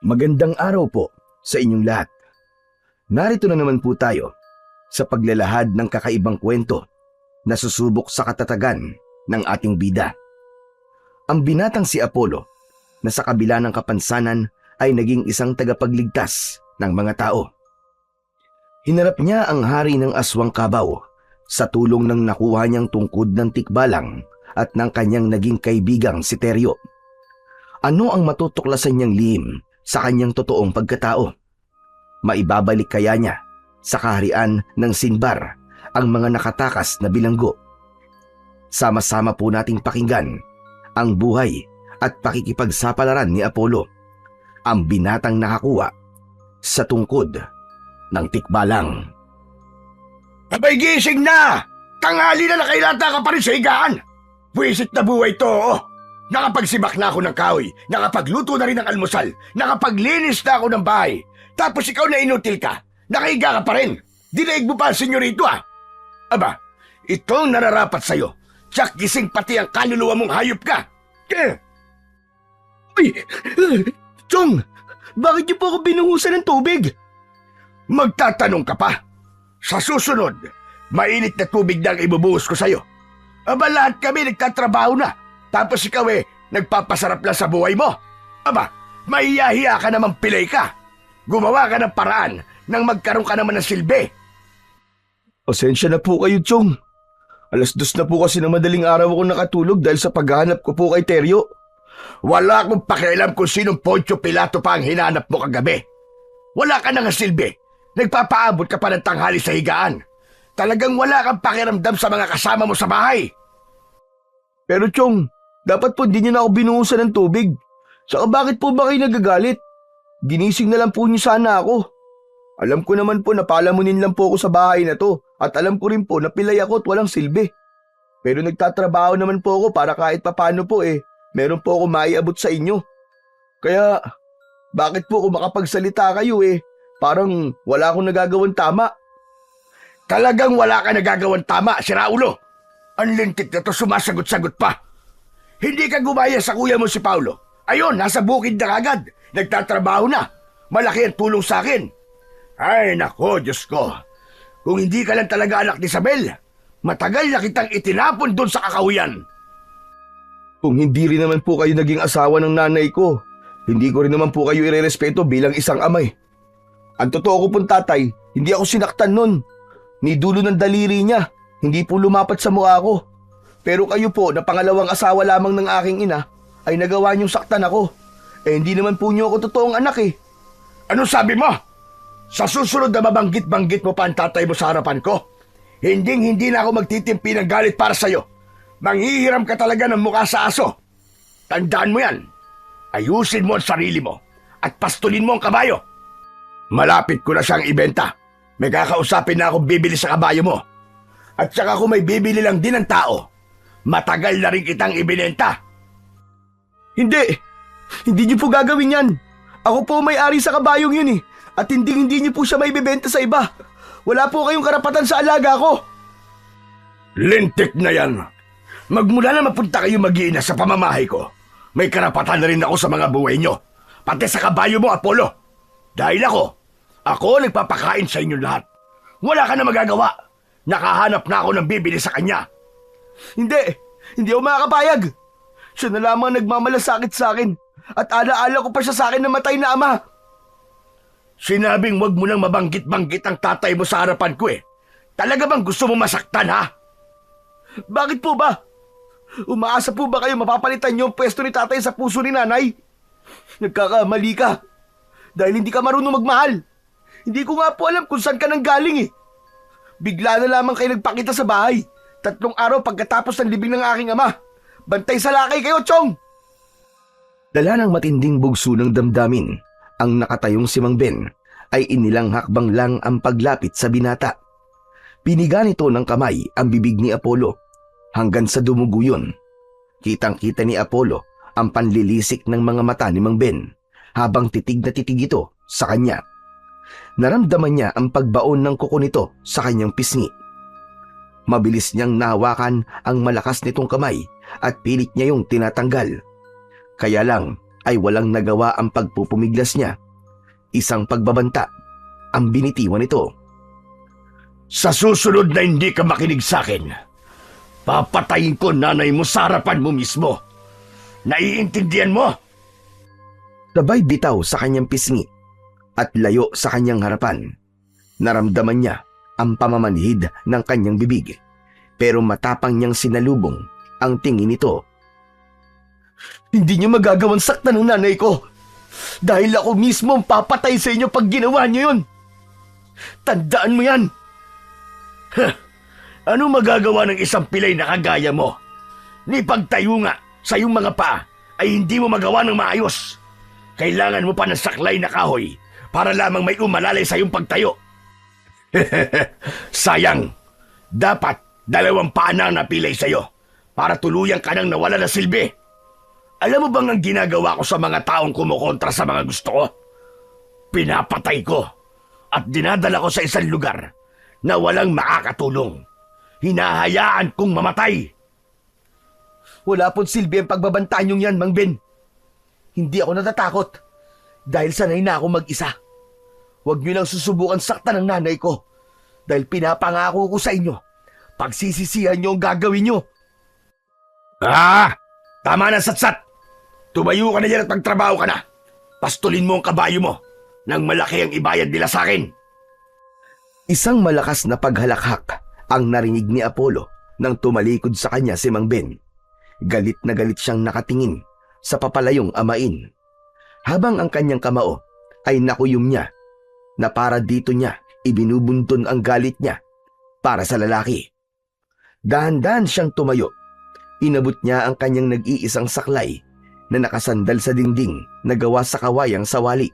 Magandang araw po sa inyong lahat. Narito na naman po tayo sa paglalahad ng kakaibang kwento na susubok sa katatagan ng ating bida. Ang binatang si Apollo na sa kabila ng kapansanan ay naging isang tagapagligtas ng mga tao. Hinarap niya ang hari ng Aswang Kabaw sa tulong ng nakuha niyang tungkod ng tikbalang at ng kanyang naging kaibigang si Teryo. Ano ang matutuklasan niyang lihim sa kanyang totoong pagkatao? Maibabalik kaya niya sa kaharian ng Sinbar ang mga nakatakas na bilanggo? Sama-sama po nating pakinggan ang buhay at pakikipagsapalaran ni Apollo, ang binatang nakakuha sa tungkod ng tikbalang. Abay gising na! Tanghali na nakailata ka pa rin sa higaan! Buwisit na buhay to, oh! Nakapagsibak na ako ng kahoy, nakapagluto na rin ng almusal, nakapaglinis na ako ng bahay. Tapos ikaw na inutil ka, nakahiga ka pa rin. Dinaig mo pa ang senyorito, ah! Aba, itong nararapat sa'yo. Tsak gising pati ang kaluluwa mong hayop ka. Uy! Chong! Bakit niyo po ako binuhusan ng tubig? Magtatanong ka pa? Sa susunod, mainit na tubig na ang ibubuhos ko sa'yo. Aba, lahat kami nagtatrabaho na. Tapos ikaw nagpapasarap lang sa buhay mo. Aba, mahiyahiya ka naman pilay ka. Gumawa ka ng paraan nang magkaroon ka naman ng silbi. Pasensya na po kayo, Chong. 2:00 na po kasi ng madaling araw ako nakatulog dahil sa paghahanap ko po kay Teryo. Wala akong pakialam kung sinong Poncio Pilato pa ang hinanap mo kagabi. Wala ka na nga silbi. Nagpapaabot ka pa ng tanghali sa higaan. Talagang wala kang pakiramdam sa mga kasama mo sa bahay. Pero Chong, dapat po hindi niyo na ako binuhusan ng tubig. Saka bakit po ba kayo nagagalit? Ginising na lang po niyo sana ako. Alam ko naman po na palamunin lang po ako sa bahay na to at alam ko rin po na pilay ako at walang silbi. Pero nagtatrabaho naman po ako para kahit papano po meron po ako maiabot sa inyo. Kaya bakit po kung makapagsalita kayo parang wala akong nagagawang tama? Talagang wala ka nagagawang tama, si Raulo. Ang lintik na to, sumasagot-sagot pa. Hindi ka gumaya sa kuya mo si Paulo. Ayun, nasa bukid na agad. Nagtatrabaho na. Malaki ang tulong sa akin. Ay, nako, Diyos ko. Kung hindi ka lang talaga anak ni Isabel, matagal na kitang itinapon doon sa kakahuyan. Kung hindi rin naman po kayo naging asawa ng nanay ko, hindi ko rin naman po kayo irerespeto bilang isang amay. Ang totoo ko pong tatay, hindi ako sinaktan nun. Ni dulo ng daliri niya, hindi po lumapat sa mukha ko. Pero kayo po na pangalawang asawa lamang ng aking ina ay nagawa niyong saktan ako. Hindi naman po niyo ako totoong anak . Ano sabi mo? Sa susunod na mabanggit-banggit mo pa ang tatay mo sa harapan ko, hindi na ako magtitimpi ng galit para sa'yo. Manghihiram ka talaga ng mukha sa aso. Tandaan mo yan. Ayusin mo ang sarili mo at pastulin mo ang kabayo. Malapit ko na siyang ibenta. May kakausapin na akong bibili sa kabayo mo. At saka kung may bibili lang din ng tao, matagal na rin kitang ibinenta. Hindi niyo po gagawin yan. Ako po may-ari sa kabayong yun . At hindi niyo po siya maibibenta sa iba. Wala po kayong karapatan sa alaga ko. Lintik na yan. Magmula na mapunta kayo mag-iina sa pamamahay ko, may karapatan na rin ako sa mga buhay nyo. Pati sa kabayo mo, Apollo. Dahil ako nagpapakain sa inyo lahat. Wala ka na magagawa. Nakahanap na ako ng bibili sa kanya. Hindi ako makakapayag. Siya na lamang nagmamalasakit sa akin. At alaala ko pa siya sa akin na matay na ama. Sinabing wag mo nang mabanggit-banggit ang tatay mo sa harapan ko . Talaga bang gusto mo masaktan, ha? Bakit po ba? Umaasa po ba kayo mapapalitan niyo ang pwesto ni tatay sa puso ni nanay? Nagkakamali ka. Dahil hindi ka marunong magmahal. Hindi ko nga po alam kung saan ka nang galing . Bigla na lamang kayo nagpakita sa bahay. 3 araw pagkatapos ng libing ng aking ama. Bantay sa lakay kayo, Chong! Dala ng matinding bugso ng damdamin, ang nakatayong si Mang Ben ay inilang hakbang lang ang paglapit sa binata. Piniga nito ng kamay ang bibig ni Apollo hanggang sa dumugo yun. Kitang-kita ni Apollo ang panlilisik ng mga mata ni Mang Ben habang titig na titig ito sa kanya. Naramdaman niya ang pagbaon ng kuko nito sa kanyang pisngi. Mabilis niyang nahawakan ang malakas nitong kamay at pilit niya yung tinatanggal. Kaya lang, ay walang nagawa ang pagpupumiglas niya. Isang pagbabanta ang binitiwan nito. Sa susunod na hindi ka makinig sa akin, papatayin ko nanay mo sa harapan mo mismo. Naiintindihan mo? Sabay bitaw sa kanyang pisngi at layo sa kanyang harapan. Naramdaman niya ang pamamanhid ng kanyang bibig, pero matapang niyang sinalubong ang tingin nito. Hindi niyo magagawang saktan ng nanay ko dahil ako mismo ang papatay sa inyo pag ginawa niyo yun. Tandaan mo yan. Ano magagawa ng isang pilay na kagaya mo? Ni pagtayo nga sa iyong mga paa ay hindi mo magawa ng maayos. Kailangan mo pa ng saklay na kahoy para lamang may umalalay sa iyong pagtayo. Sayang, dapat 2 paa na ang napilay sa iyo para tuluyan ka nang nawala na silbi. Alam mo bang ang ginagawa ko sa mga taong kumukontra sa mga gusto ko? Pinapatay ko at dinadala ko sa isang lugar na walang makakatulong. Hinahayaan kong mamatay. Wala pong silbi ang pagbabantaan niyong yan, Mang Ben. Hindi ako natatakot dahil sanay na ako mag-isa. Huwag niyo lang susubukan saktan ng nanay ko dahil pinapangako ko sa inyo, pagsisisihan niyo ang gagawin niyo. Tama na, Satsat. Tumayo ka na dyan at magtrabaho ka na. Pastulin mo ang kabayo mo nang malaki ang ibayad nila sa akin. Isang malakas na paghalakhak ang narinig ni Apollo nang tumalikod sa kanya si Mang Ben. Galit na galit siyang nakatingin sa papalayong amain, habang ang kanyang kamao ay nakuyom niya na para dito niya ibinubunton ang galit niya para sa lalaki. Dahan-dahan siyang tumayo. Inabot niya ang kanyang nag-iisang saklay na nakasandal sa dingding na gawa sa kawayang sawali.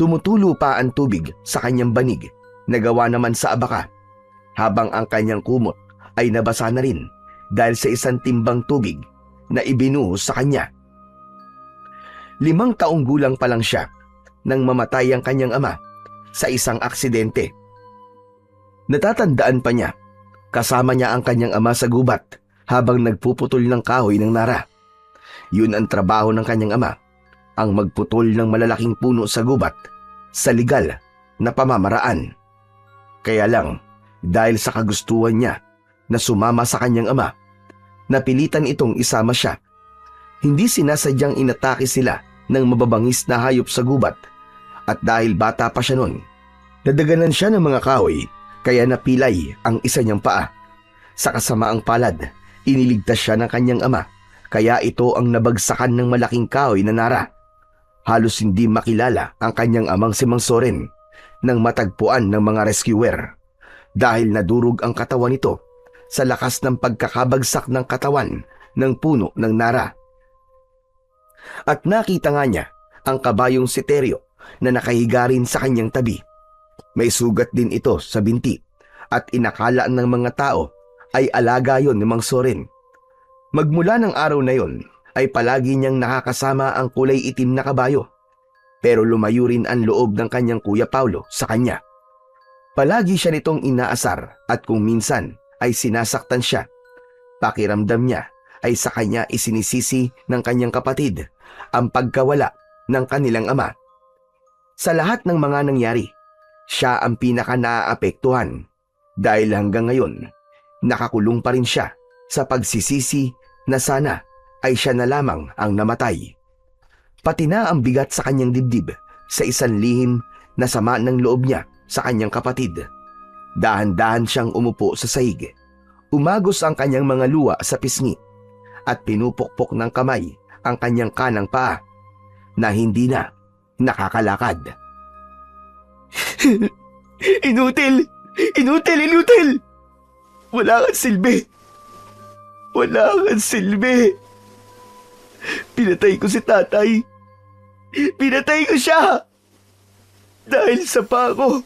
Tumutulo pa ang tubig sa kanyang banig na gawa naman sa abaka, habang ang kanyang kumot ay nabasa na rin dahil sa isang timbang tubig na ibinuhos sa kanya. 5 taong gulang pa lang siya nang mamatay ang kanyang ama sa isang aksidente. Natatandaan pa niya, kasama niya ang kanyang ama sa gubat habang nagpuputol ng kahoy ng nara. Yun ang trabaho ng kanyang ama, ang magputol ng malalaking puno sa gubat sa legal na pamamaraan. Kaya lang, dahil sa kagustuhan niya na sumama sa kanyang ama, napilitan itong isama siya. Hindi sinasadyang inatake sila ng mababangis na hayop sa gubat, at dahil bata pa siya noon, nadaganan siya ng mga kahoy kaya napilay ang isa niyang paa. Sa kasamaang palad, iniligtas siya ng kanyang ama kaya ito ang nabagsakan ng malaking kahoy na nara. Halos hindi makilala ang kanyang amang si Mang Soren nang matagpuan ng mga rescuer dahil nadurog ang katawan nito sa lakas ng pagkakabagsak ng katawan ng puno ng nara. At nakita nga niya ang kabayong si Terio na nakahiga rin sa kanyang tabi. May sugat din ito sa binti at inakala ng mga tao ay alaga yon ni Mang Soren. Magmula ng araw na yon ay palagi niyang nakakasama ang kulay itim na kabayo, pero lumayo rin ang loob ng kanyang kuya Paulo sa kanya. Palagi siya nitong inaasar at kung minsan ay sinasaktan siya. Pakiramdam niya ay sa kanya isinisisi ng kanyang kapatid ang pagkawala ng kanilang ama. Sa lahat ng mga nangyari, siya ang pinaka naaapektuhan dahil hanggang ngayon nakakulong pa rin siya sa pagsisisi na sana ay siya na lamang ang namatay. Pati na ang bigat sa kanyang dibdib sa isang lihim na sama ng loob niya sa kanyang kapatid. Dahan-dahan siyang umupo sa sahig. Umagos ang kanyang mga luwa sa pisngi at pinupukpok ng kamay ang kanyang kanang paa na hindi na nakakalakad. Inutil! Inutil! Inutil! Wala kang silbi! Wala kang silbi! Pinatay ko si tatay! Pinatay ko siya! Dahil sa paa ko!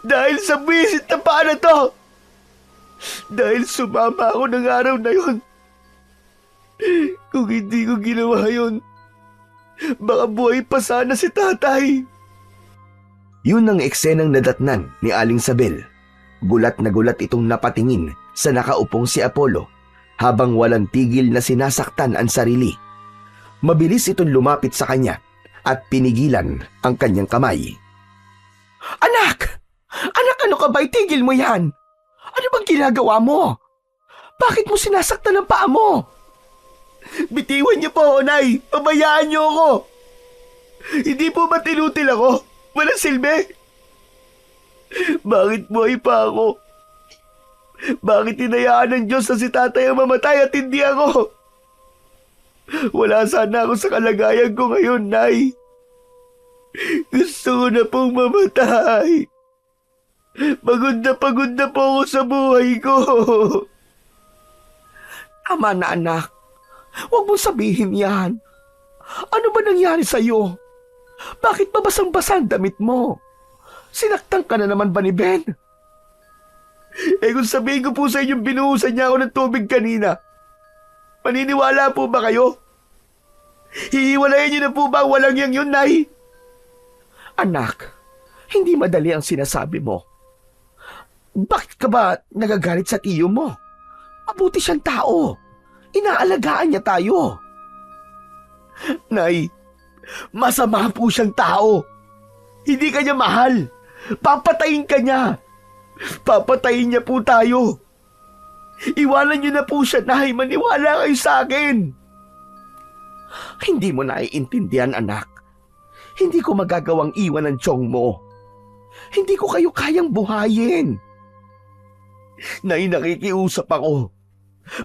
Dahil sa bisit na paa na to! Dahil sumama ako ng araw na yon! Kung hindi ko ginawa yon, baka buhay pa sana si tatay! Yun ang eksenang nadatnan ni Aling Sabel. Gulat na gulat itong napatingin sa nakaupong si Apollo habang walang tigil na sinasaktan ang sarili. Mabilis itong lumapit sa kanya at pinigilan ang kanyang kamay. Anak! Anak, ano ka ba? Itigil mo yan! Ano bang ginagawa mo? Bakit mo sinasaktan ang paa mo? Bitiwan niyo po ako, Nay! Pabayaan niyo ako! Hindi po ba tinutil ako? Walang silbi? Bakit buhay pa ako? Bakit hinayaan ng Diyos na si tatay ang mamatay at hindi ako? Wala sana ako sa kalagayan ko ngayon, Nay. Gusto ko na pong mamatay. Pagod na po ako sa buhay ko. Tama na, anak. Huwag mong sabihin yan. Ano ba nangyari sa'yo? Bakit ba basang-basa ang damit mo? Sinaktan ka na naman ba ni Ben? Kung sabihin ko po sa inyo binuhusan niya ako ng tubig kanina, maniniwala po ba kayo? Hihiwalayan niyo na po ba walang yang yun, Nay? Anak, hindi madali ang sinasabi mo. Bakit ka ba nagagalit sa tiyo mo? Mabuti siyang tao. Inaalagaan niya tayo. Nay, masama po siyang tao. Hindi ka niya mahal. Papatayin ka niya. Papatayin niya po tayo. Iwanan niyo na po siya, Nay. Maniwala kayo sa akin. Hindi mo naiintindihan, anak. Hindi ko magagawang iwan ang tiyong mo. Hindi ko kayo kayang buhayin. Nay, nakikiusap ako.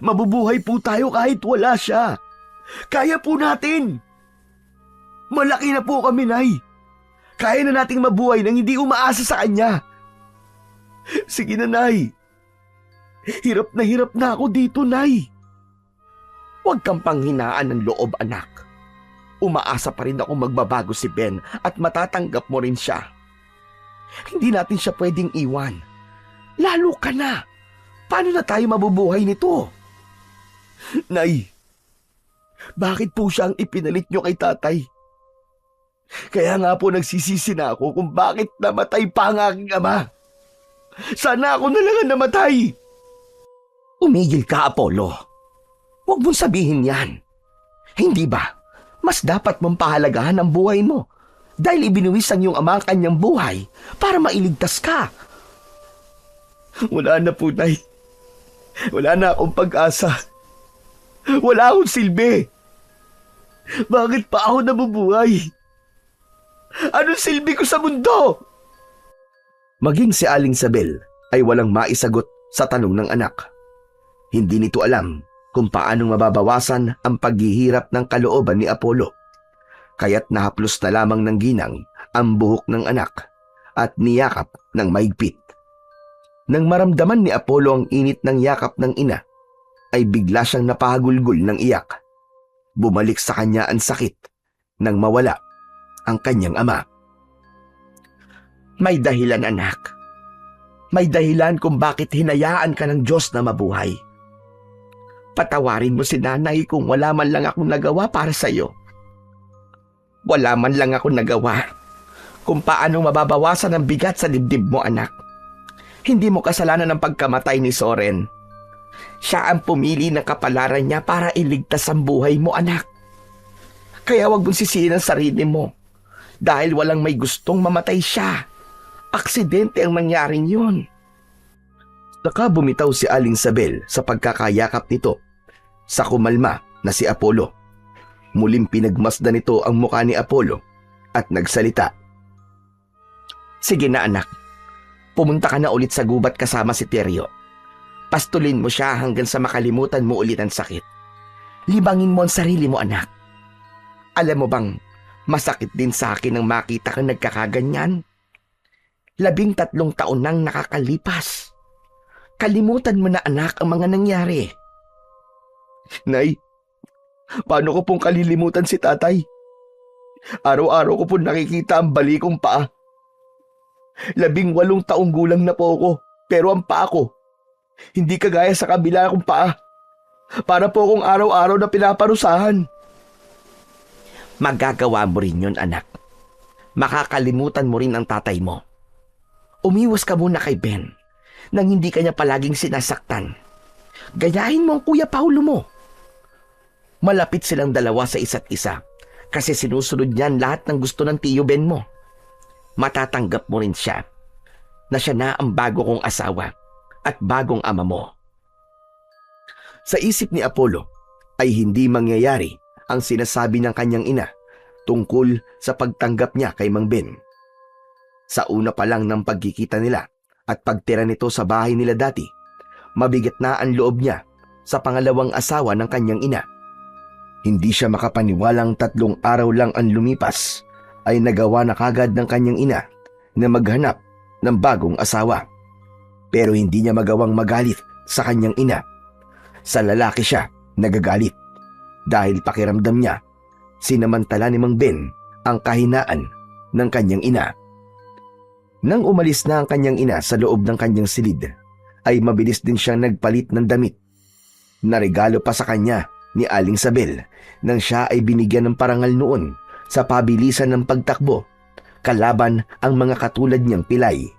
Mabubuhay po tayo kahit wala siya. Kaya po natin. Malaki na po kami, Nay. Kaya na nating mabuhay nang hindi umaasa sa kanya. Sige na, Nay. Hirap na ako dito, Nay. Huwag kang panghinaan ng loob, anak. Umaasa pa rin ako magbabago si Ben at matatanggap mo rin siya. Hindi natin siya pwedeng iwan. Lalo ka na. Paano na tayo mabubuhay nito? Nay, bakit po siya ang ipinalit niyo kay tatay? Kaya nga po nagsisisi na ako kung bakit namatay pa ang aking ama. Sana ako na lang ang namatay. Umigil ka, Apollo. Huwag mong sabihin yan. Hindi ba? Mas dapat mong pahalagahan ang buhay mo dahil ibinuwis ang iyong ama ang kanyang buhay para mailigtas ka. Wala na po, Nay. Wala na akong pag-asa. Wala akong silbi. Bakit pa ako nabubuhay? Anong silbi ko sa mundo? Maging si Aling Sabel ay walang maisagot sa tanong ng anak. Hindi nito alam kung paanong mababawasan ang paghihirap ng kalooban ni Apollo. Kaya't nahaplos na lamang ng ginang ang buhok ng anak at niyakap ng maigpit. Nang maramdaman ni Apollo ang init ng yakap ng ina, ay bigla siyang napahagulgol ng iyak. Bumalik sa kanya ang sakit nang mawala ang kanyang ama. May dahilan, anak. May dahilan kung bakit hinayaan ka ng Diyos na mabuhay. Patawarin mo si nanay kung wala man lang akong nagawa para sa iyo. Wala man lang akong nagawa kung paano mababawasan ang bigat sa dibdib mo, anak. Hindi mo kasalanan ang pagkamatay ni Soren. Siya ang pumili ng kapalaran niya para iligtas ang buhay mo, anak. Kaya wag mong sisihin ang sarili mo dahil walang may gustong mamatay siya. Aksidente ang mangyaring yun. Saka bumitaw si Aling Sabel sa pagkakayakap nito sa kumalma na si Apollo. Muling pinagmasdan nito ang mukha ni Apollo at nagsalita. Sige na, anak. Pumunta ka na ulit sa gubat kasama si Teryo. Pastulin mo siya hanggang sa makalimutan mo ulit ang sakit. Libangin mo ang sarili mo, anak. Alam mo bang masakit din sa akin nang makita kang nagkakaganyan? 13 taon nang nakakalipas. Kalimutan mo na, anak, ang mga nangyari. Nay, paano ko pong kalilimutan si tatay? Araw-araw ko pong nakikita ang balikong paa. 18 taong gulang na po ako, pero ang paa ko, hindi kagaya sa kabila kong paa. Para po akong araw-araw na pinaparusahan. Magagawa mo rin yun, anak. Makakalimutan mo rin ang tatay mo. Umiwas ka muna kay Ben nang hindi kanya palaging sinasaktan. Gayahin mo ang Kuya Paulo mo. Malapit silang dalawa sa isa't isa kasi sinusunod niyan lahat ng gusto ng Tiyo Ben mo. Matatanggap mo rin siya na siya na ang bago kong asawa at bagong ama mo. Sa isip ni Apollo ay hindi mangyayari ang sinasabi ng kanyang ina tungkol sa pagtanggap niya kay Mang Ben. Sa una pa lang ng pagkikita nila at pagtira nito sa bahay nila dati, mabigat na ang loob niya sa pangalawang asawa ng kanyang ina. Hindi siya makapaniwalang 3 araw lang ang lumipas ay nagawa na kagad ng kanyang ina na maghanap ng bagong asawa. Pero hindi niya magawang magalit sa kanyang ina. Sa lalaki siya nagagalit dahil pakiramdam niya sinamantala ni Mang Ben ang kahinaan ng kanyang ina. Nang umalis na ang kanyang ina sa loob ng kanyang silid, ay mabilis din siyang nagpalit ng damit. Naregalo pa sa kanya ni Aling Sabel nang siya ay binigyan ng parangal noon sa pabilisan ng pagtakbo kalaban ang mga katulad niyang pilay.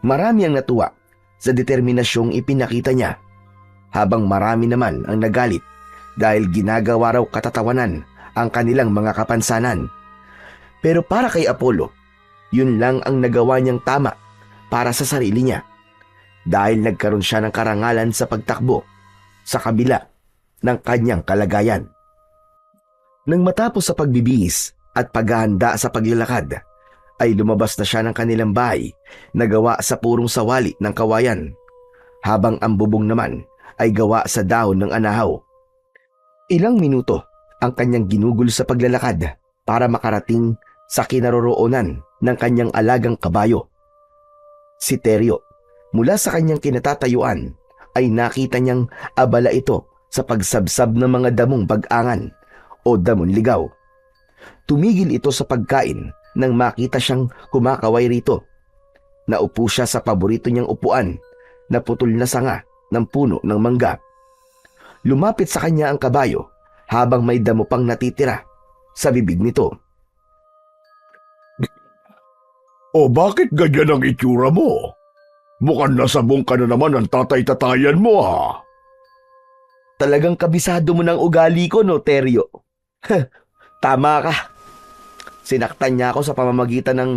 Marami ang natuwa sa determinasyong ipinakita niya, habang marami naman ang nagalit dahil ginagawa raw katatawanan ang kanilang mga kapansanan. Pero para kay Apollo, yun lang ang nagawa niyang tama para sa sarili niya dahil nagkaroon siya ng karangalan sa pagtakbo sa kabila ng kanyang kalagayan. Nang matapos sa pagbibihis at paghahanda sa paglalakad, ay lumabas na siya ng kanilang bahay na gawa sa purong sawali ng kawayan, habang ang bubong naman ay gawa sa dahon ng anahaw. Ilang minuto ang kanyang ginugol sa paglalakad para makarating sa kinaroroonan ng kanyang alagang kabayo. Si Teryo, mula sa kanyang kinatatayuan, ay nakita niyang abala ito sa pagsabsab ng mga damong bag-angan o damon ligaw. Tumigil ito sa pagkain nang makita siyang kumakaway rito. Naupo siya sa paborito niyang upuan na putol na sanga ng puno ng mangga. Lumapit sa kanya ang kabayo habang may damo pang natitira sa bibig nito. O bakit ganyan ang itsura mo? Mukhang nasabong ka na naman ang tatay-tatayan mo ha. Talagang kabisado mo ng ugali ko, no, Teryo? Tama ka. Sinaktan niya ako sa pamamagitan ng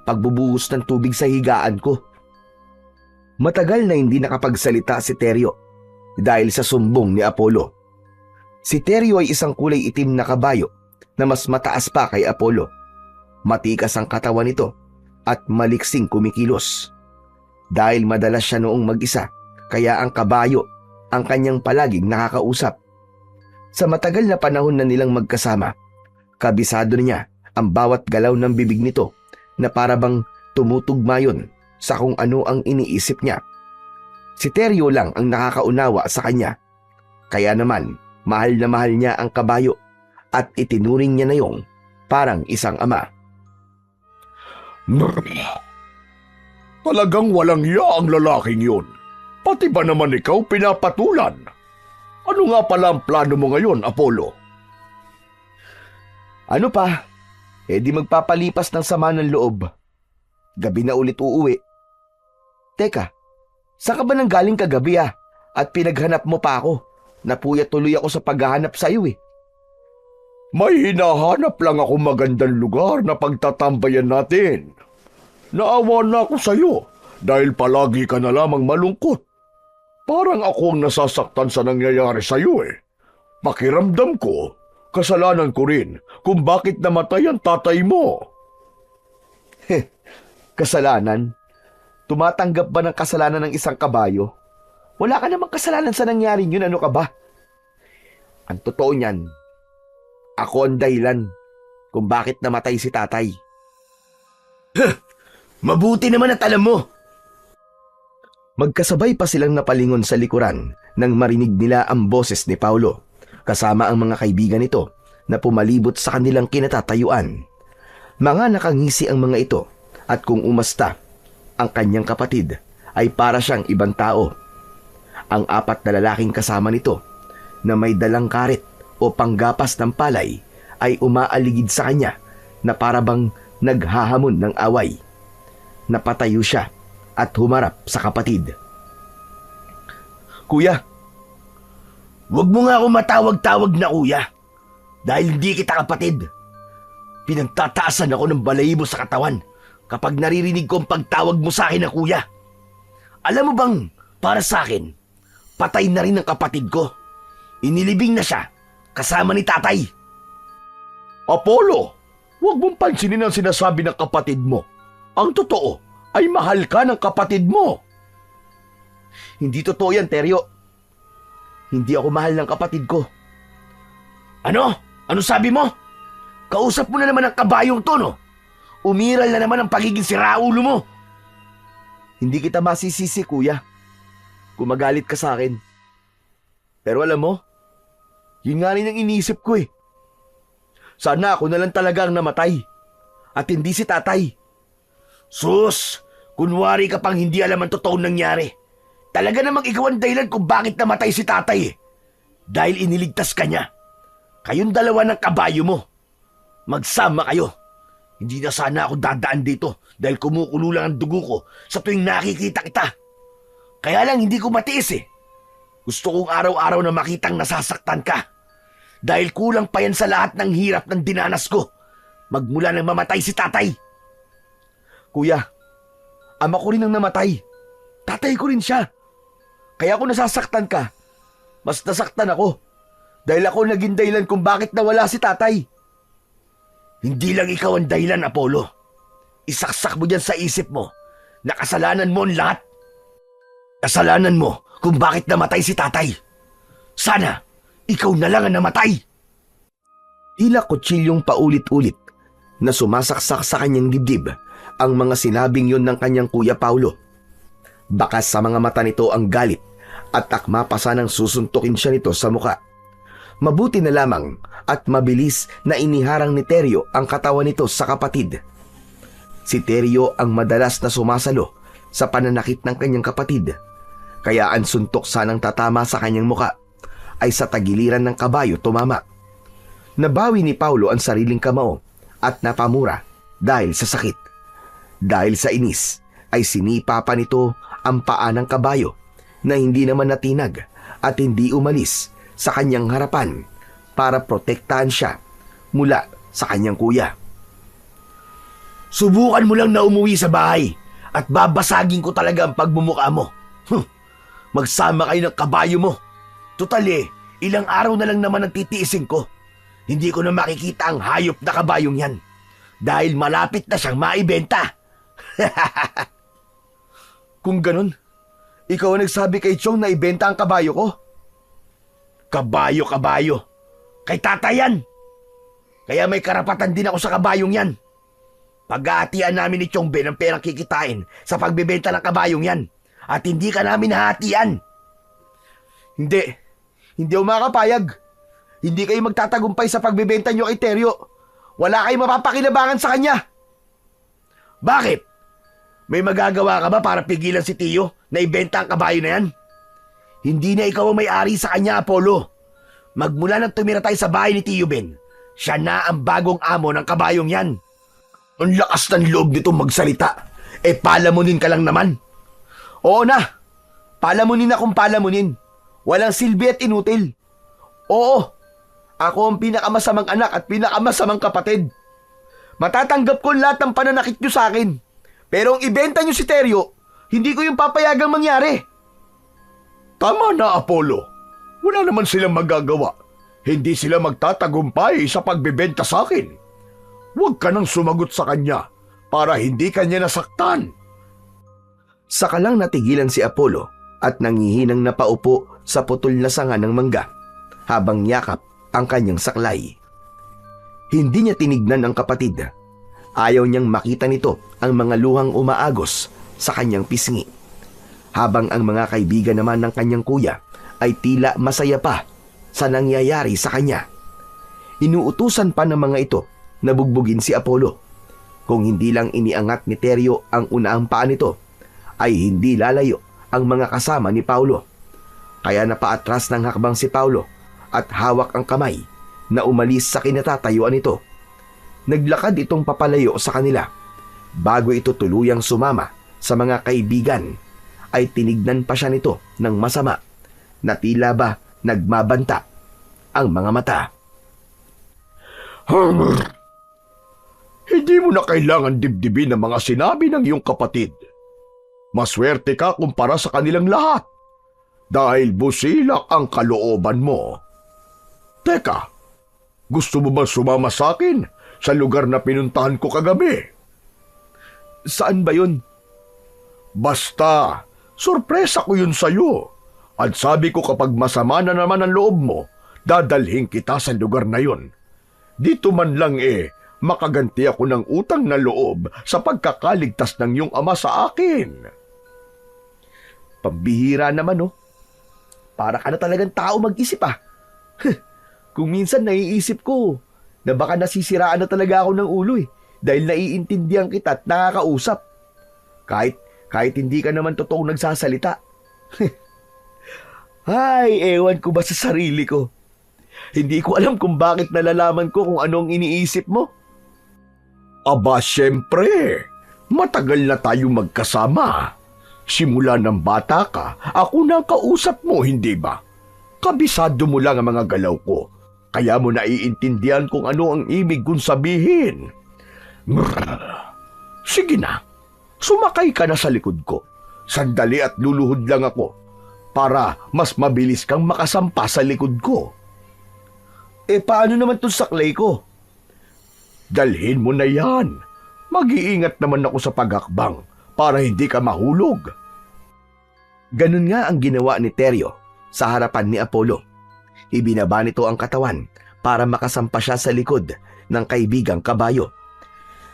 pagbubuhos ng tubig sa higaan ko. Matagal na hindi nakapagsalita si Teryo dahil sa sumbong ni Apollo. Si Teryo ay isang kulay itim na kabayo na mas mataas pa kay Apollo. Matikas ang katawan nito at maliksing kumikilos. Dahil madalas siya noong mag-isa, kaya ang kabayo ang kanyang palaging nakakausap. Sa matagal na panahon na nilang magkasama, kabisado niya ang bawat galaw ng bibig nito na parabang tumutugma yun sa kung ano ang iniisip niya. Si Teryo lang ang nakakaunawa sa kanya. Kaya naman, mahal na mahal niya ang kabayo at itinuring niya na yung parang isang ama. Talagang walang iya ang lalaking yun. Pati ba naman ikaw pinapatulan? Ano nga pala ang plano mo ngayon, Apollo? Ano pa? Di magpapalipas ng sama ng loob. Gabi na ulit uuwi. Teka, saan ka ba nang galing kagabi At pinaghanap mo pa ako. Napuyat tuloy ako sa paghahanap sa iyo May hinahanap lang ako magandang lugar na pagtatambayan natin. Naawa na ako sa iyo dahil palagi ka na lamang malungkot. Parang ako ang nasasaktan sa nangyayari sa iyo Pakiramdam ko, kasalanan ko rin kung bakit namatay ang tatay mo. Kasalanan? Tumatanggap ba ng kasalanan ng isang kabayo? Wala ka namang kasalanan sa nangyari yun, ano ka ba? Ang totoo niyan, ako ang dahilan kung bakit namatay si tatay. Mabuti naman at alam mo. Magkasabay pa silang napalingon sa likuran nang marinig nila ang boses ni Paulo, kasama ang mga kaibigan nito na pumalibot sa kanilang kinatatayuan. Mga nakangisi ang mga ito at kung umasta ang kanyang kapatid ay para siyang ibang tao. Ang 4 na lalaking kasama nito na may dalang karet o panggapas ng palay ay umaaligid sa kanya na parabang naghahamon ng away. Napatayo siya at humarap sa kapatid. Kuya, Huwag mo nga ako matawag-tawag na kuya. Dahil hindi kita kapatid. Pinagtataasan ako ng balahibo sa katawan kapag naririnig ko ang pagtawag mo sa akin na kuya. Alam mo bang, para sa akin, patay na rin ang kapatid ko. Inilibing na siya, kasama ni tatay. Apollo, huwag mong pansinin ang sinasabi ng kapatid mo. Ang totoo ay mahal ka ng kapatid mo. Hindi totoo yan, Teryo. Hindi ako mahal ng kapatid ko. Ano? Ano sabi mo? Kausap mo na naman ang kabayong to, no? Umiral na naman ang pagiging siraulo mo. Hindi kita masisisi, kuya. Kumagalit ka sa akin. Pero alam mo, yun nga rin ang iniisip ko eh. Sana ako na lang talaga ang namatay. At hindi si tatay. Sus! Kunwari ka pang hindi alam ang totoong nangyari. Talaga namang ikaw ang dahilan kung bakit namatay si tatay eh. Dahil iniligtas ka niya. Kayong dalawa ng kabayo mo. Magsama kayo. Hindi na sana ako dadaan dito dahil kumukulo lang ang dugo ko sa tuwing nakikita kita. Kaya lang hindi ko matiis eh. Gusto kong araw-araw na makitang nasasaktan ka. Dahil kulang pa yan sa lahat ng hirap ng dinanas ko. Magmula nang mamatay si tatay. Kuya, ama ko rin ang namatay. Tatay ko rin siya. Kaya kung nasasaktan ka, mas nasaktan ako. Dahil ako naging dahilan kung bakit nawala si tatay. Hindi lang ikaw ang dahilan, Apollo. Isaksak mo dyan sa isip mo na kasalanan mo ang lahat. Kasalanan mo kung bakit namatay si tatay. Sana, ikaw na lang ang namatay. Tila kutsilyong paulit-ulit na sumasaksak sa kanyang dibdib ang mga sinabing yon ng kanyang kuya Paulo. Bakas sa mga mata nito ang galit at takma pa sanang susuntukin siya nito sa muka. Mabuti na lamang at mabilis na iniharang ni Teryo ang katawan nito sa kapatid. Si Teryo ang madalas na sumasalo sa pananakit ng kanyang kapatid. Kaya ang suntok sanang tatama sa kanyang muka ay sa tagiliran ng kabayo tumama. Nabawi ni Paulo ang sariling kamao at napamura dahil sa sakit. Dahil sa inis ay sinipa pa nito ang paa ng kabayo na hindi naman natinag at hindi umalis sa kanyang harapan para protektahan siya mula sa kanyang kuya. Subukan mo lang na umuwi sa bahay at babasagin ko talaga ang pagmumukha mo. Magsama kayo ng kabayo mo. Tutal ilang araw na lang naman ang titiisin ko. Hindi ko na makikita ang hayop na kabayong yan dahil malapit na siyang maibenta. Kung ganun, ikaw ang nagsabi kay Chong na ibenta ang kabayo ko? Kabayo. Kay tatay yan. Kaya may karapatan din ako sa kabayong yan. Pag-aatian namin ni Chong Ben ang perang kikitain sa pagbebenta ng kabayong yan. At hindi ka namin hahatian. Hindi ako makakapayag. Hindi kayo magtatagumpay sa pagbebenta nyo kay Teryo. Wala kayong mapapakinabangan sa kanya. Bakit? May magagawa ka ba para pigilan si Tiyo na ibenta ang kabayo na yan? Hindi na ikaw ang may-ari sa kanya, Apollo. Magmula nang tumira tayo sa bahay ni Tiyo Ben, siya na ang bagong amo ng kabayong yan. Ang lakas ng loob nito magsalita. Palamunin ka lang naman. Oo na. Palamunin akong palamunin. Walang silbi at inutil. Oo. Ako ang pinakamasamang anak at pinakamasamang kapatid. Matatanggap ko lahat ng pananakit nyo sa akin. Pero ang ibenta nyo si Teryo, hindi ko yung papayagang mangyari. Tama na, Apollo. Wala naman silang magagawa. Hindi sila magtatagumpay sa pagbebenta sa akin. Huwag ka nang sumagot sa kanya para hindi kanya nasaktan. Saka lang natigilan si Apollo at nangihinang napaupo sa putol na sanga ng mangga habang yakap ang kanyang saklay. Hindi niya tinignan ang kapatid. Ayaw niyang makita nito ang mga luhang umaagos sa kanyang pisngi. Habang ang mga kaibigan naman ng kanyang kuya ay tila masaya pa sa nangyayari sa kanya. Inuutusan pa ng mga ito na bugbugin si Apollo. Kung hindi lang iniangat ni Teryo ang unang paa nito, ay hindi lalayo ang mga kasama ni Paulo. Kaya napaatras ng hakbang si Paulo at hawak ang kamay na umalis sa kinatatayuan nito. Naglakad itong papalayo sa kanila. Bago ito tuluyang sumama sa mga kaibigan, ay tinignan pa siya nito ng masama na tila ba Nagmabanta ang mga mata. Hindi mo na kailangan dibdibin ang mga sinabi ng iyong kapatid. Maswerte ka kumpara sa kanilang lahat dahil busilak ang kalooban mo. Teka, gusto mo ba sumama sa akin sa lugar na pinuntahan ko kagabi? Saan ba yun? Basta, sorpresa ko yun sa'yo. At sabi ko kapag masama na naman ang loob mo, dadalhin kita sa lugar na yun. Dito man lang makaganti ako ng utang na loob sa pagkakaligtas ng iyong ama sa akin. Pambihira naman, oh. Para ka na talagang tao mag-isip, ah. Kung minsan naiisip ko na baka nasisiraan na talaga ako ng ulo, dahil naiintindihan kita at nakakausap. Kahit hindi ka naman totoong nagsasalita. Ay, ewan ko ba sa sarili ko. Hindi ko alam kung bakit nalalaman ko kung anong iniisip mo. Aba, syempre. Matagal na tayo magkasama. Simula ng bata ka, ako na ang kausap mo, hindi ba? Kabisado mo lang ang mga galaw ko. Kaya mo naiintindihan kung ano ang ibig kong sabihin. Sige na, sumakay ka na sa likod ko. Sandali at luluhod lang ako para mas mabilis kang makasampa sa likod ko. Paano naman itong saklay ko? Dalhin mo na yan. Mag-iingat naman ako sa paghakbang para hindi ka mahulog. Ganun nga ang ginawa ni Teryo sa harapan ni Apollo. Ibinaba nito ang katawan para makasampa siya sa likod ng kaibigang kabayo.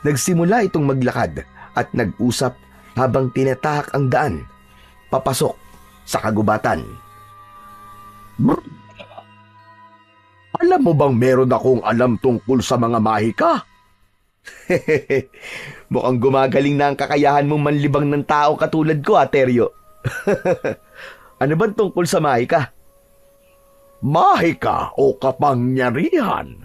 Nagsimula itong maglakad at nag-usap habang tinatahak ang daan, papasok sa kagubatan. Alam mo bang meron akong alam tungkol sa mga mahika? Mukhang gumagaling na ang kakayahan mong manlibang ng tao katulad ko, Teryo. Ano ba tungkol sa mahika? Mahika o kapangyarihan,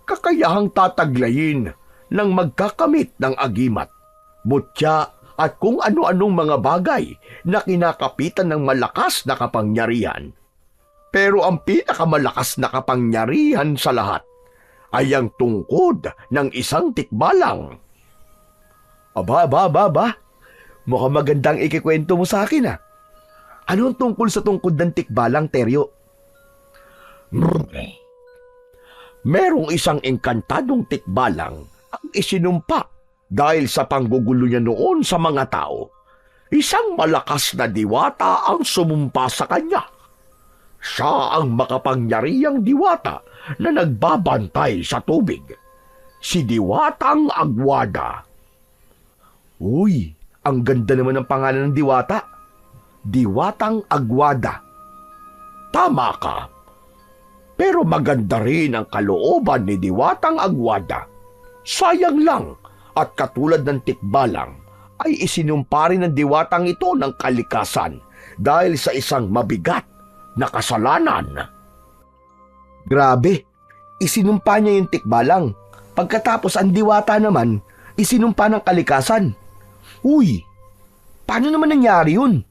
kakayahang tataglayin ng magkakamit ng agimat, butya at kung ano-anong mga bagay na kinakapitan ng malakas na kapangyarihan. Pero ang pinakamalakas na kapangyarihan sa lahat ay ang tungkod ng isang tikbalang. Aba. Mukhang magandang ikikwento mo sa akin, ah. Ano ang tungkol sa tungkod ng tikbalang, Teryo? Merong isang engkantadong tikbalang ang isinumpa dahil sa panggugulo niya noon sa mga tao. Isang malakas na diwata ang sumumpa sa kanya. Siya ang makapangyarihang diwata na nagbabantay sa tubig. Si Diwatang Agwada. Uy, ang ganda naman ng pangalan ng diwata. Diwatang Agwada. Tama ka. Pero maganda rin ang kalooban ni Diwatang Agwada. Sayang lang at katulad ng tikbalang ay isinumpa rin ng diwatang ito ng kalikasan dahil sa isang mabigat na kasalanan. Grabe, isinumpa niya yung tikbalang. Pagkatapos ang diwata naman, isinumpa ng kalikasan. Uy, paano naman nangyari yun?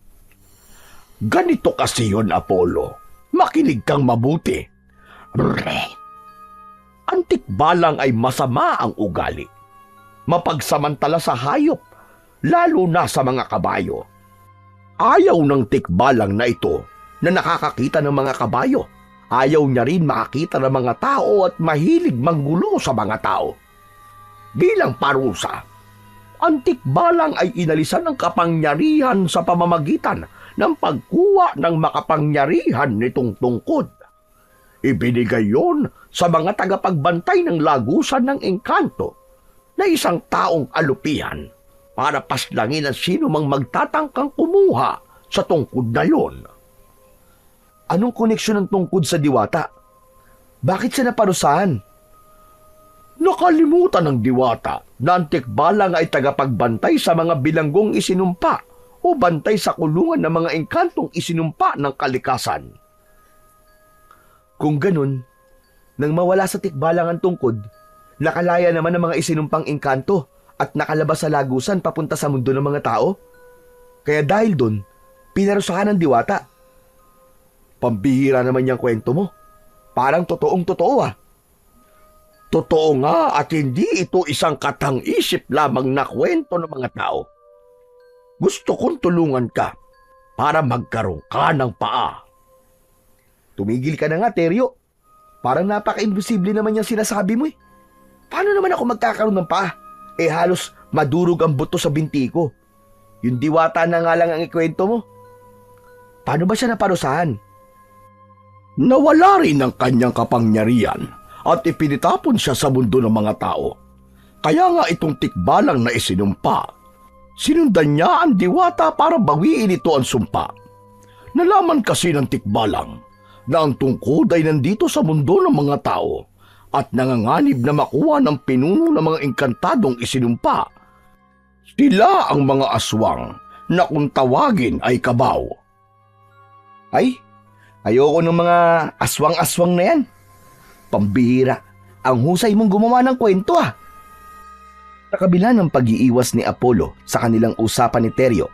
Ganito kasi yun, Apollo. Makinig kang mabuti. Ang tikbalang ay masama ang ugali. Mapagsamantala sa hayop, lalo na sa mga kabayo. Ayaw ng tikbalang na ito na nakakakita ng mga kabayo. Ayaw niya rin makakita ng mga tao at mahilig manggulo sa mga tao. Bilang parusa, ang tikbalang ay inalisan ng kapangyarihan sa pamamagitan ng pagkuha ng makapangyarihan nitong tungkod. Ibinigay yon sa mga tagapagbantay ng lagusan ng engkanto na isang taong alupihan para paslangin ang sino mang magtatangkang kumuha sa tungkod na yon. Anong koneksyon ng tungkod sa diwata? Bakit siya naparusahan? Nakalimutan ng diwata na ang tikbalang ay tagapagbantay sa mga bilanggong isinumpa o bantay sa kulungan ng mga engkantong isinumpa ng kalikasan. Kung ganun, nang mawala sa tikbalang ang tungkod, nakalaya naman ang mga isinumpang engkanto at nakalabas sa lagusan papunta sa mundo ng mga tao. Kaya dahil dun, pinarusahan ng diwata. Pambihira naman yung kwento mo. Parang totoong totoo ah. Totoo nga at hindi ito isang katang-isip lamang na kwento ng mga tao. Gusto kong tulungan ka para magkaroon ka ng paa. Tumigil ka na nga, Teryo. Parang napaka-imposible naman yung sinasabi mo eh. Paano naman ako magkakaroon ng paa? Halos madurog ang buto sa binti ko. Yung diwata na nga lang ang ikwento mo. Paano ba siya naparusahan? Nawala rin ang kanyang kapangyarihan at ipinitapon siya sa mundo ng mga tao. Kaya nga itong tikbalang na isinumpa, sinundan niya ang diwata para bawiin ito ang sumpa. Nalaman kasi ng tikbalang na ang tungkod ay nandito sa mundo ng mga tao at nanganganib na makuha ng pinuno ng mga engkantadong isinumpa. Sila ang mga aswang na kung tawagin ay kabaw. Ay, ayoko ng mga aswang-aswang na yan. Pambihira, ang husay mong gumawa ng kwento ah. Sa kabila ng pag-iiwas ni Apollo sa kanilang usapan ni Teryo,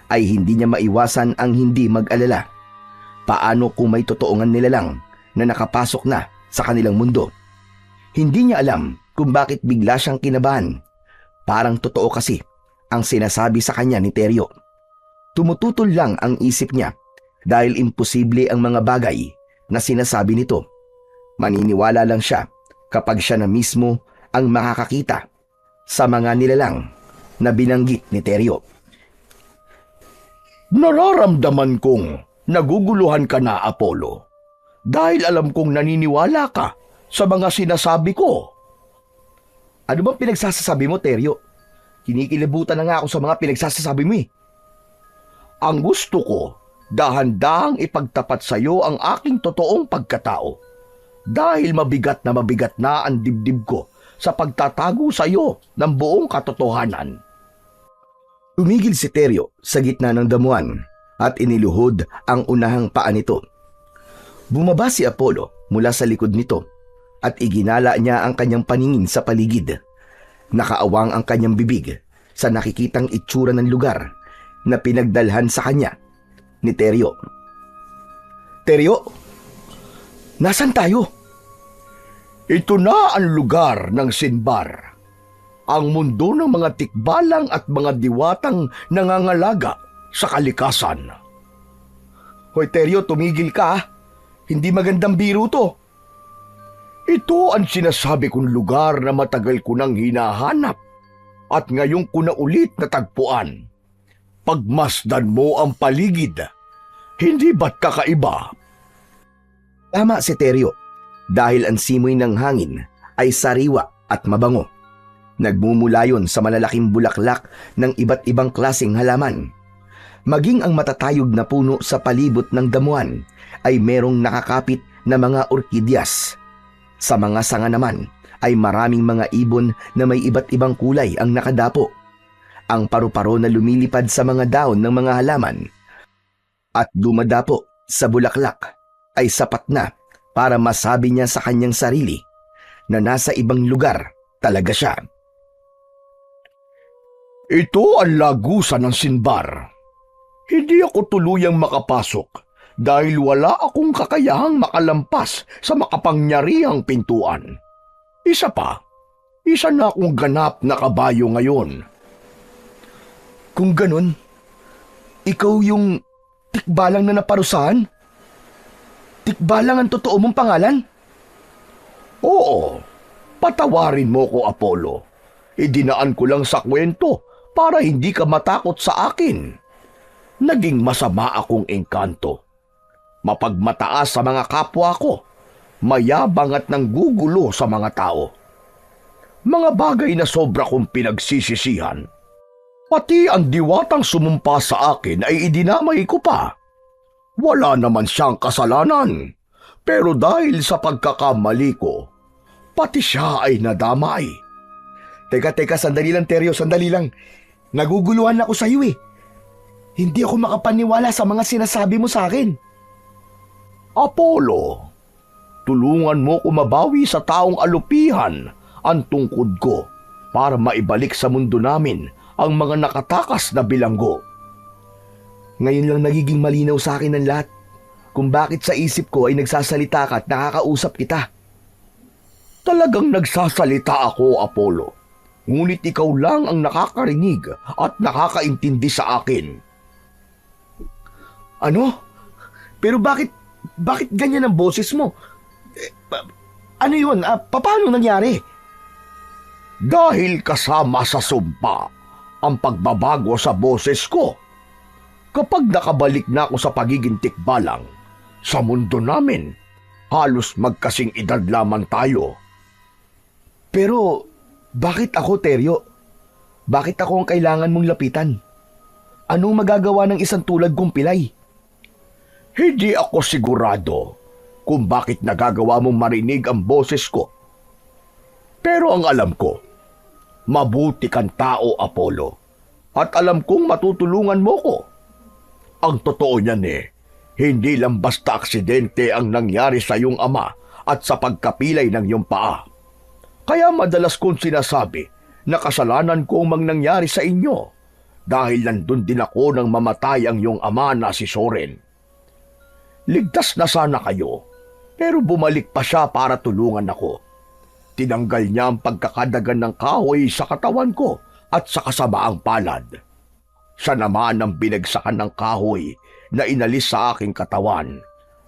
ay hindi niya maiwasan ang hindi mag-alala. Paano kung may totoongan nila lang na nakapasok na sa kanilang mundo? Hindi niya alam kung bakit bigla siyang kinabahan. Parang totoo kasi ang sinasabi sa kanya ni Teryo. Tumututol lang ang isip niya dahil imposible ang mga bagay na sinasabi nito. Maniniwala lang siya kapag siya na mismo ang makakakita sa mga nilalang na binanggit ni Teryo. Nararamdaman kong naguguluhan ka na, Apollo, dahil alam kong naniniwala ka sa mga sinasabi ko. Ano bang pinagsasasabi mo, Teryo? Kinikilabutan na nga ako sa mga pinagsasasabi mo eh. Ang gusto ko, dahan-dahang ipagtapat sa iyo ang aking totoong pagkatao. Dahil mabigat na ang dibdib ko sa pagtatago sa iyo ng buong katotohanan. Tumigil si Teryo sa gitna ng damuhan at iniluhod ang unahang paa nito. Bumaba si Apollo mula sa likod nito at iginala niya ang kanyang paningin sa paligid. Nakaawang ang kanyang bibig sa nakikitang itsura ng lugar na pinagdalhan sa kanya ni Teryo. Teryo, nasan tayo? Ito na ang lugar ng Sinbar, ang mundo ng mga tikbalang at mga diwatang nangangalaga sa kalikasan. Hoy Teryo, tumigil ka ah. Hindi magandang biro to. Ito ang sinasabi kong lugar na matagal ko nang hinahanap at ngayon ko na ulit natagpuan. Pagmasdan mo ang paligid, hindi ba't kakaiba? Tama si Teryo, dahil ang simoy ng hangin ay sariwa at mabango. Nagmumula yon sa malalaking bulaklak ng iba't ibang klaseng halaman. Maging ang matatayog na puno sa palibot ng damuhan ay merong nakakapit na mga orkidyas. Sa mga sanga naman ay maraming mga ibon na may iba't ibang kulay ang nakadapo. Ang paru-paro na lumilipad sa mga daon ng mga halaman at dumadapo sa bulaklak ay sapat na para masabi niya sa kanyang sarili na nasa ibang lugar talaga siya. Ito ang lagusan ng Sinbar. Hindi ako tuluyang makapasok dahil wala akong kakayahang makalampas sa makapangyarihang pintuan. Isa na akong ganap na kabayo ngayon. Kung ganun, ikaw yung tikbalang na naparusahan? Tikbalang ang totoo mong pangalan? Oo, patawarin mo ko, Apollo. Idinaan ko lang sa kwento para hindi ka matakot sa akin. Naging masama akong engkanto. Mapagmataas sa mga kapwa ko, mayabang at nanggugulo sa mga tao. Mga bagay na sobra kong pinagsisisihan. Pati ang diwatang sumumpa sa akin ay idinamay ko pa. Wala naman siyang kasalanan, pero dahil sa pagkakamali ko, pati siya ay nadamay. Teka, sandali lang Teryo, sandali lang. Naguguluhan ako sa iyo eh. Hindi ako makapaniwala sa mga sinasabi mo sa akin. Apollo, tulungan mo ko mabawi sa taong alupihan ang tungkod ko para maibalik sa mundo namin ang mga nakatakas na bilanggo. Ngayon lang nagiging malinaw sa akin ang lahat. kung bakit sa isip ko ay nagsasalita ka at nakakausap kita. Talagang nagsasalita ako, Apollo. Ngunit ikaw lang ang nakakarinig at nakakaintindi sa akin. Ano? Pero bakit ganyan ang boses mo? Ano yun? Paano nangyari? Dahil kasama sa sumpa ang pagbabago sa boses ko. Kapag nakabalik na ako sa pagiging tikbalang, sa mundo namin, halos magkasing edad lamang tayo. Pero bakit ako, Teryo? Bakit ako ang kailangan mong lapitan? Anong magagawa ng isang tulad kong pilay? Hindi ako sigurado kung bakit nagagawa mong marinig ang boses ko. Pero ang alam ko, mabuti kang tao, Apollo. At alam kong matutulungan mo ko. Ang totoo niyan hindi lang basta aksidente ang nangyari sa iyong ama at sa pagkapilay ng iyong paa. Kaya madalas kong sinasabi na kasalanan ko ang nangyari sa inyo dahil nandun din ako nang mamatay ang iyong ama na si Soren. Ligtas na sana kayo, pero bumalik pa siya para tulungan ako. Tinanggal niya ang pagkakadagan ng kahoy sa katawan ko at sa kasamaang palad. Siya naman ang binagsakan ng kahoy na inalis sa aking katawan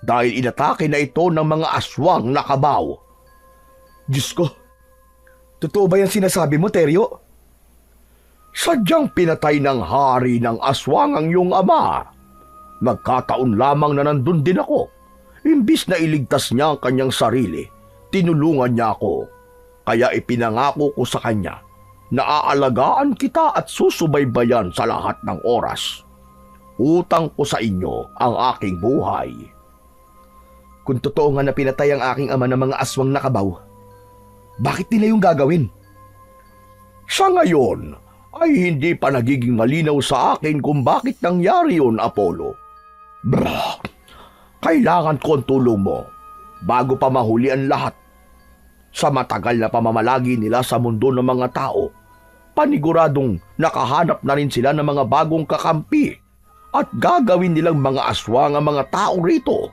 dahil inatake na ito ng mga aswang na kabaw. Diyos ko, totoo ba yan sinasabi mo, Teryo? Sadyang pinatay ng hari ng aswang ang iyong ama. Nagkataon lamang na nandun din ako. Imbis na iligtas niya ang kanyang sarili, tinulungan niya ako. Kaya ipinangako ko sa kanya na aalagaan kita at susubaybayan sa lahat ng oras. Utang ko sa inyo ang aking buhay. Kung totoo nga na pinatay ang aking ama ng mga aswang na kabaw, bakit nila yung gagawin? Sa ngayon, ay hindi pa nagiging malinaw sa akin kung bakit nangyari yun, Apollo. Brah! Kailangan ko ang tulong mo bago pa mahuli ang lahat. Sa matagal na pamamalagi nila sa mundo ng mga tao, paniguradong nakahanap na rin sila ng mga bagong kakampi at gagawin nilang mga aswang ang mga tao rito.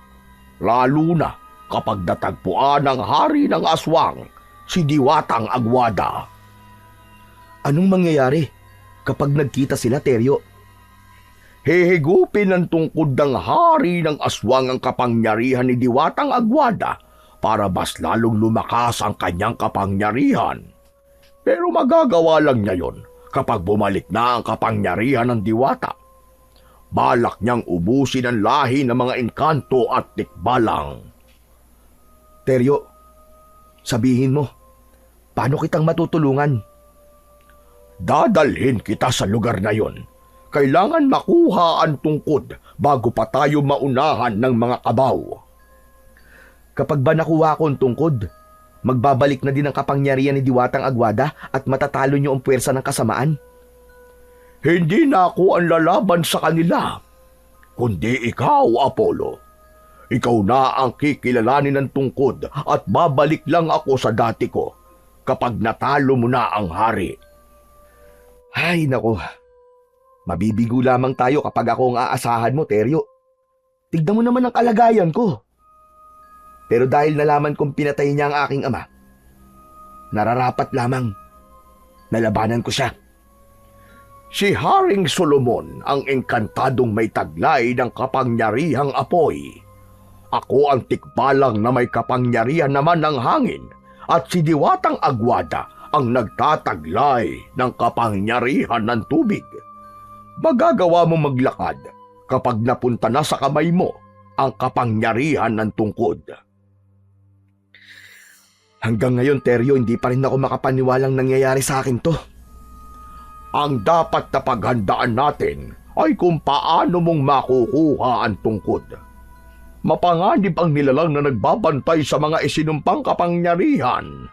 Lalo na kapag natagpuan ang hari ng aswang, si Diwatang Agwada. Anong mangyayari kapag nagkita sila, Teryo? Hihigupin ng tungkod ng hari ng aswang ang kapangyarihan ni Diwatang Agwada para mas lalong lumakas ang kanyang kapangyarihan. Pero magagawa lang niya yon kapag bumalik na ang kapangyarihan ng Diwata. Balak niyang ubusin ang lahi ng mga engkanto at tikbalang. Teryo, sabihin mo, paano kitang matutulungan? Dadalhin kita sa lugar na yon. Kailangan makuha ang tungkod bago pa tayo maunahan ng mga kabaw. Kapag ba nakuha ko ang tungkod, magbabalik na din ang kapangyarihan ni Diwatang Agwada at matatalo niyo ang puwersa ng kasamaan? Hindi na ako ang lalaban sa kanila, kundi ikaw, Apollo. Ikaw na ang kikilalanin ng tungkod at babalik lang ako sa dati ko kapag natalo mo na ang hari. Ay, nako. Mabibigo lamang tayo kapag ako ang aasahan mo, Teryo. Tignan mo naman ang kalagayan ko. Pero dahil nalaman kong pinatay niya ang aking ama, nararapat lamang nalabanan ko siya. Si Haring Solomon ang engkantadong may taglay ng kapangyarihang apoy. Ako ang tikbalang na may kapangyarihan naman ng hangin at si Diwatang Agwada ang nagtataglay ng kapangyarihan ng tubig. Magagawa mo maglakad kapag napunta na sa kamay mo ang kapangyarihan ng tungkod. Hanggang ngayon, Teryo, hindi pa rin ako makapaniwalang nangyayari sa akin to. Ang dapat na paghandaan natin ay kung paano mong makukuha ang tungkod. Mapanganib ang nilalang na nagbabantay sa mga isinumpang kapangyarihan.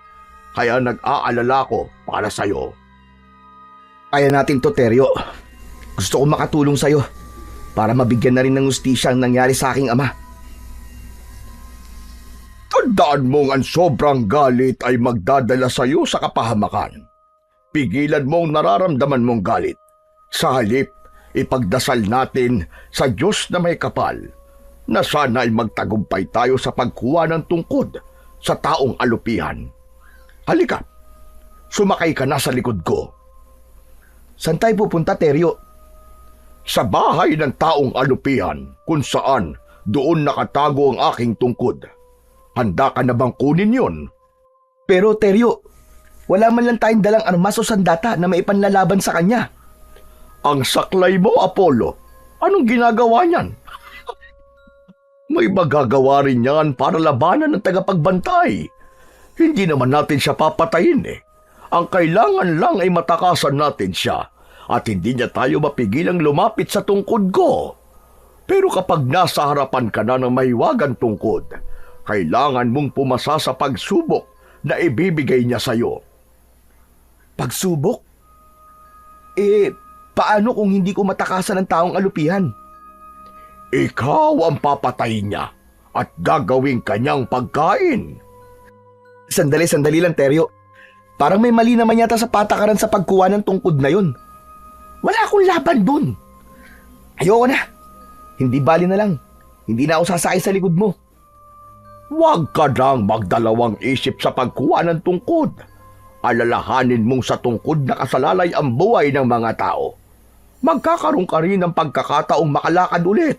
Kaya nag-aalala ko para sa'yo. Kaya natin to, Teryo. Gusto ko makatulong sa'yo para mabigyan na rin ng hustisya ang nangyari sa aking ama. Tandaan mong ang sobrang galit ay magdadala sa'yo sa kapahamakan. Pigilan mong nararamdaman mong galit. Sa halip, ipagdasal natin sa Diyos na may kapal na sana ay magtagumpay tayo sa pagkuha ng tungkod sa taong alupihan. Halika, sumakay ka na sa likod ko. Saan tayo pupunta, Teryo? Sa bahay ng taong alupihan kung saan doon nakatago ang aking tungkod. Handa ka na bang kunin yon? Pero Teryo, wala man lang tayong dalang armas o sandata na maipanlalaban sa kanya. Ang saklay mo, Apollo, anong ginagawa niyan? May magagawa rin yan para labanan ng tagapagbantay. Hindi naman natin siya papatayin eh. Ang kailangan lang ay matakasan natin siya at hindi niya tayo mapigilang lumapit sa tungkod ko. Pero kapag nasa harapan ka na ng mahiwagang tungkod, kailangan mong pumasa sa pagsubok na ibibigay niya sa'yo. Pagsubok? Paano kung hindi ko matakasan ng taong alupihan? Ikaw ang papatayin niya at gagawing kanyang pagkain. Sandali lang, Teryo. Parang may mali naman yata sa patakaran sa pagkuha ng tungkod na yun. Wala akong laban dun. Ayoko na. Hindi bali na lang. Hindi na ako sasakay sa likod mo. Huwag ka nang magdalawang isip sa pagkuha ng tungkod. Alalahanin mong sa tungkod na kasalalay ang buhay ng mga tao. Magkakaroon ka rin ng pagkakataong makalakad ulit.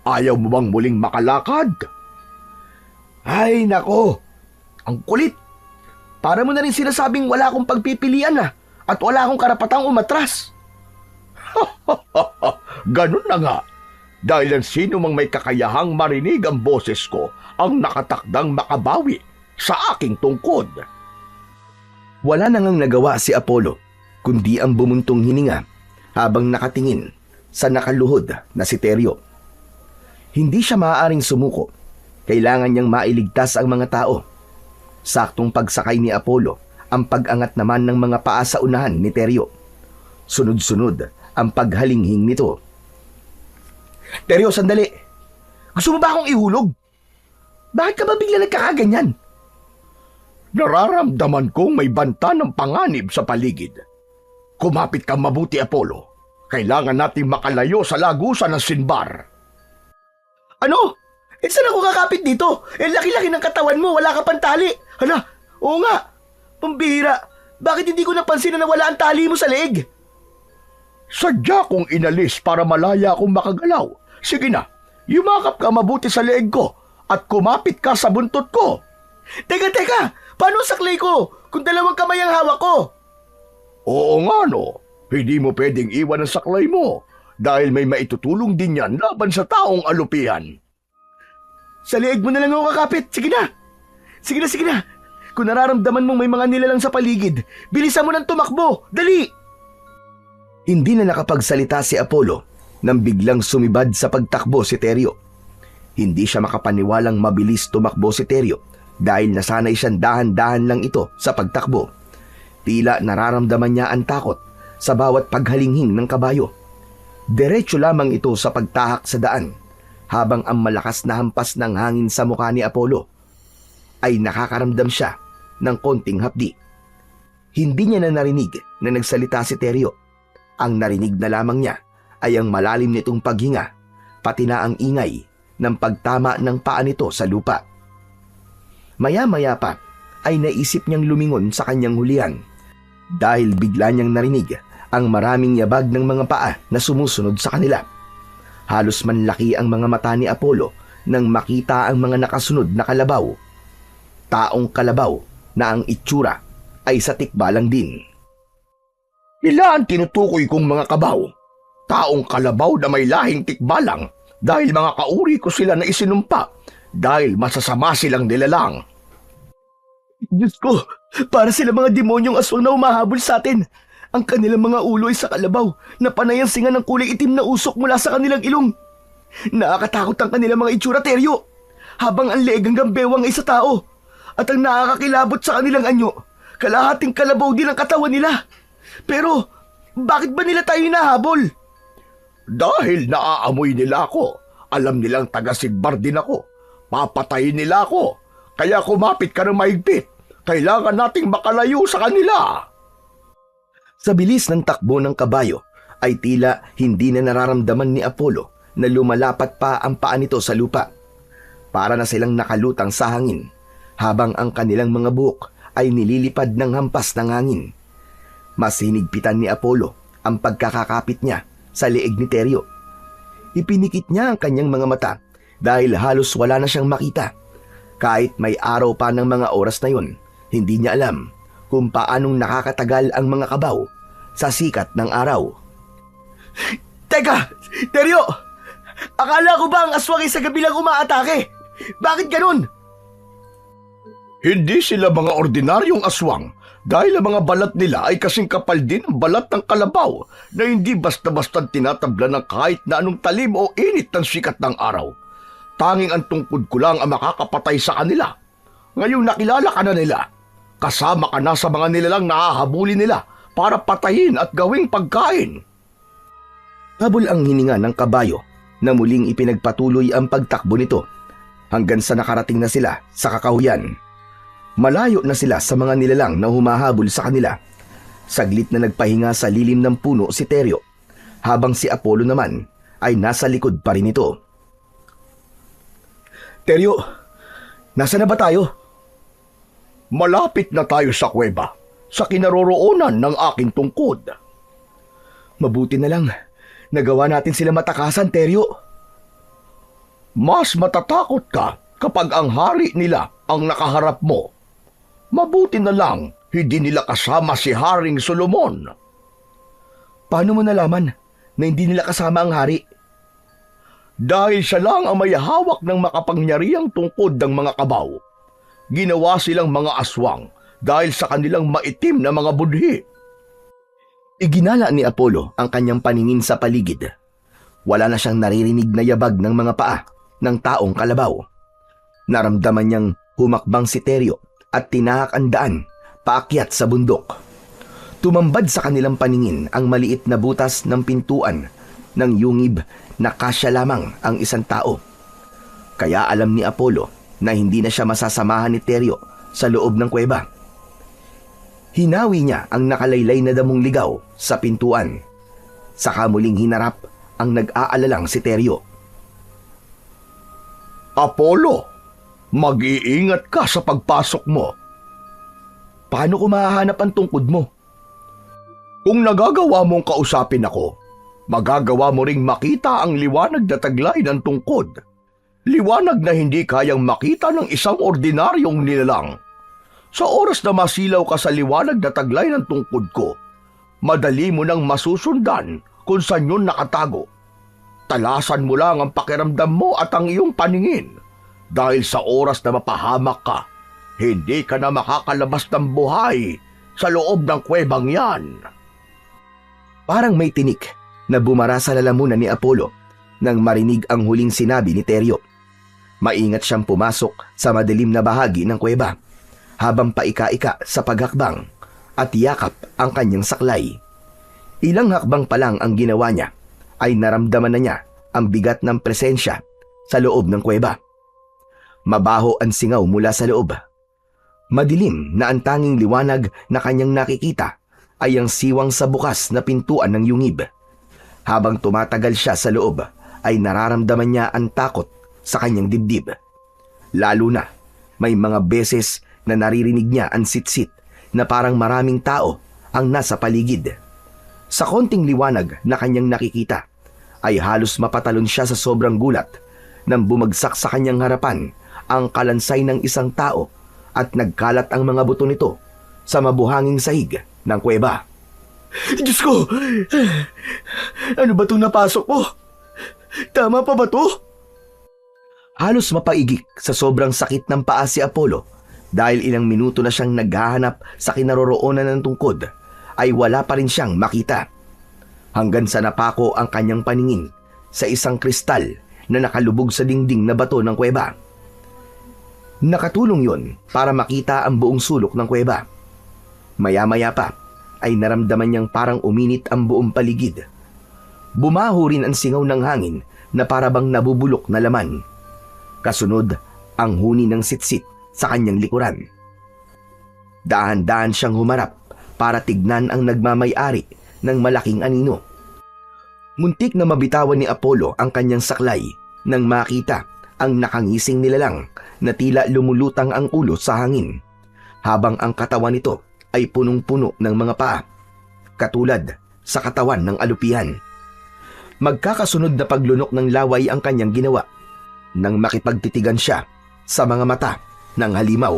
Ayaw mo bang muling makalakad? Ay, nako. Ang kulit. Para mo na rin sinasabing wala akong pagpipilian at wala akong karapatang umatras. Ganun na nga. Dahil ang sino mang may kakayahang marinig ang boses ko ang nakatakdang makabawi sa aking tungkod. Wala na ngang nagawa si Apollo, kundi ang bumuntong hininga habang nakatingin sa nakaluhod na si Teryo. Hindi siya maaaring sumuko. Kailangan niyang mailigtas ang mga tao. Saktong pagsakay ni Apollo ang pag-angat naman ng mga paa sa unahan ni Teryo. Sunod-sunod ang paghalinghing nito. Teryo, sandali. Gusto mo ba akong ihulog? Bakit ka ba bigla nagkakaganyan? Nararamdaman kong may banta ng panganib sa paligid. Kumapit kang mabuti, Apollo. Kailangan nating makalayo sa lagusan ng Sinbar. Ano? Saan ako kakapit dito? Laki-laki ng katawan mo, wala ka pang tali. Hala, oo nga. Pambihira, bakit hindi ko napansin na nawala ang tali mo sa leeg? Sadya kong inalis para malaya akong makagalaw. Sige na, yumakap ka mabuti sa leeg ko at kumapit ka sa buntot ko. Teka, paano sa saklay ko kung dalawang kamay ang hawak ko? Oo nga no, hindi mo pwedeng iwan ang saklay mo dahil may maitutulong din yan laban sa taong alupihan. Sa leeg mo na lang ako kakapit. Sige na. Kung nararamdaman mong may mga nilalang sa paligid, bilisan mo nang tumakbo. Dali! Hindi na nakapagsalita si Apollo nang biglang sumibad sa pagtakbo si Teryo. Hindi siya makapaniwalang mabilis tumakbo si Teryo dahil nasanay siyang dahan-dahan lang ito sa pagtakbo. Tila nararamdaman niya ang takot sa bawat paghalinghing ng kabayo. Diretso lamang ito sa pagtahak sa daan. Habang ang malakas na hampas ng hangin sa mukha ni Apollo ay nakakaramdam siya ng konting hapdi. Hindi niya na narinig na nagsalita si Teryo. Ang narinig na lamang niya ay ang malalim nitong paghinga, pati na ang ingay ng pagtama ng paa nito sa lupa. Maya-maya pa ay naisip niyang lumingon sa kanyang hulihan dahil bigla niyang narinig ang maraming yabag ng mga paa na sumusunod sa kanila. Halos manlaki ang mga mata ni Apollo nang makita ang mga nakasunod na kalabaw. Taong kalabaw na ang itsura ay sa tikbalang din. Ilan tinutukoy kong mga kabaw? Taong kalabaw na may lahing tikbalang dahil mga kauri ko sila na isinumpa dahil masasama silang nilalang. Diyos ko, para sila mga demonyong aswang na umahabol sa atin. Ang kanilang mga ulo ay sa kalabaw na panay ang singa ng kulay itim na usok mula sa kanilang ilong. Nakakatakot ang kanilang mga itsura, Teryo. Habang ang leeg hanggang bewang ay sa tao. At ang nakakakilabot sa kanilang anyo, kalahating kalabaw din ang katawan nila. Pero, bakit ba nila tayo hinahabol? Dahil naaamoy nila ako. Alam nilang taga-Sigbar din ako. Papatayin nila ako. Kaya kumapit ka ng mahigpit. Kailangan nating makalayo sa kanila. Sa bilis ng takbo ng kabayo ay tila hindi na nararamdaman ni Apollo na lumalapat pa ang paa nito sa lupa. Para na silang nakalutang sa hangin habang ang kanilang mga buhok ay nililipad ng hampas ng hangin. Mas hinigpitan ni Apollo ang pagkakakapit niya sa leeg ni Teryo. Ipinikit niya ang kanyang mga mata dahil halos wala na siyang makita. Kahit may araw pa ng mga oras na yun, hindi niya alam kung paanong nakakatagal ang mga kabaw sa sikat ng araw. Teka! Teryo! Akala ko ba ang aswang ay sa gabi lang umaatake? Bakit ganun? Hindi sila mga ordinaryong aswang dahil ang mga balat nila ay kasing kapal din ang balat ng kalabaw na hindi basta-basta tinatabla ng kahit na anong talim o init ng sikat ng araw. Tanging ang tungkod ko lang ang makakapatay sa kanila. Ngayong nakilala ka na nila, kasama ka na sa mga nilalang nahahabulin nila para patayin at gawing pagkain. Habol ang hininga ng kabayo na muling ipinagpatuloy ang pagtakbo nito hanggang sa nakarating na sila sa kakahuyan. Malayo na sila sa mga nilalang na humahabol sa kanila. Saglit na nagpahinga sa lilim ng puno si Teryo, habang si Apollo naman ay nasa likod pa rin ito. Teryo, nasa na ba tayo? Malapit na tayo sa kuweba, sa kinaroroonan ng aking tungkod. Mabuti na lang, nagawa natin sila matakasan, Teryo. Mas matatakot ka kapag ang hari nila ang nakaharap mo. Mabuti na lang hindi nila kasama si Haring Solomon. Paano mo nalaman na hindi nila kasama ang hari? Dahil siya lang ang may hawak ng makapangyarihang tungkod ng mga kabaw. Ginawa silang mga aswang dahil sa kanilang maitim na mga budhi. Iginala ni Apollo ang kanyang paningin sa paligid. Wala na siyang naririnig na yabag ng mga paa ng taong kalabaw. Naramdaman niyang humakbang si Teryo at tinahak ang daan paakyat sa bundok. Tumambad sa kanilang paningin ang maliit na butas ng pintuan ng yungib na kasya lamang ang isang tao. Kaya alam ni Apollo na hindi na siya masasamahan ni Teryo sa loob ng kuweba. Hinawi niya ang nakalaylay na damong ligaw sa pintuan. Saka muling hinarap ang nag-aalalang si Teryo. Apollo, mag-iingat ka sa pagpasok mo. Paano ko mahahanap ang tungkod mo? Kung nagagawa mong kausapin ako, magagawa mo ring makita ang liwanag na taglay ng tungkod. Liwanag na hindi kayang makita ng isang ordinaryong nilalang. Sa oras na masilaw ka sa liwanag na taglay ng tungkod ko, madali mo nang masusundan kung saan yun nakatago. Talasan mo lang ang pakiramdam mo at ang iyong paningin. Dahil sa oras na mapahamak ka, hindi ka na makakalabas ng buhay sa loob ng kuwebang yan. Parang may tinik na bumara sa lalamunan ni Apollo nang marinig ang huling sinabi ni Teryo. Maingat siyang pumasok sa madilim na bahagi ng kuweba habang paika-ika sa paghakbang at yakap ang kanyang saklay. Ilang hakbang pa lang ang ginawa niya ay naramdaman na niya ang bigat ng presensya sa loob ng kuweba. Mabaho ang singaw mula sa loob. Madilim na ang tanging liwanag na kanyang nakikita ay ang siwang sa bukas na pintuan ng yungib. Habang tumatagal siya sa loob ay nararamdaman niya ang takot sa kanyang dibdib. Lalo na may mga beses na naririnig niya ang sitsit na parang maraming tao ang nasa paligid. Sa konting liwanag na kanyang nakikita ay halos mapatalon siya sa sobrang gulat nang bumagsak sa kanyang harapan ang kalansay ng isang tao at nagkalat ang mga buto nito sa mabuhanging sahig ng kuweba. Diyos ko! Ano ba itong napasok mo? Tama pa ba to? Halos mapaigik sa sobrang sakit ng paa si Apollo dahil ilang minuto na siyang naghahanap sa kinaroroonan ng tungkod ay wala pa rin siyang makita. Hanggang sa napako ang kanyang paningin sa isang kristal na nakalubog sa dingding na bato ng kuweba. Nakatulong yon para makita ang buong sulok ng kuweba. Maya-maya pa ay naramdaman niyang parang uminit ang buong paligid. Bumaho rin ang singaw ng hangin na parabang nabubulok na laman. Kasunod ang huni ng sitsit sa kanyang likuran. Dahan-dahan siyang humarap para tignan ang nagmamay-ari ng malaking anino. Muntik na mabitawan ni Apollo ang kanyang saklay nang makita ang nakangising nilalang na tila lumulutang ang ulo sa hangin, habang ang katawan nito ay punong-puno ng mga paa, katulad sa katawan ng alupihan. Magkakasunod na paglunok ng laway ang kanyang ginawa nang makipagtitigan siya sa mga mata ng halimaw.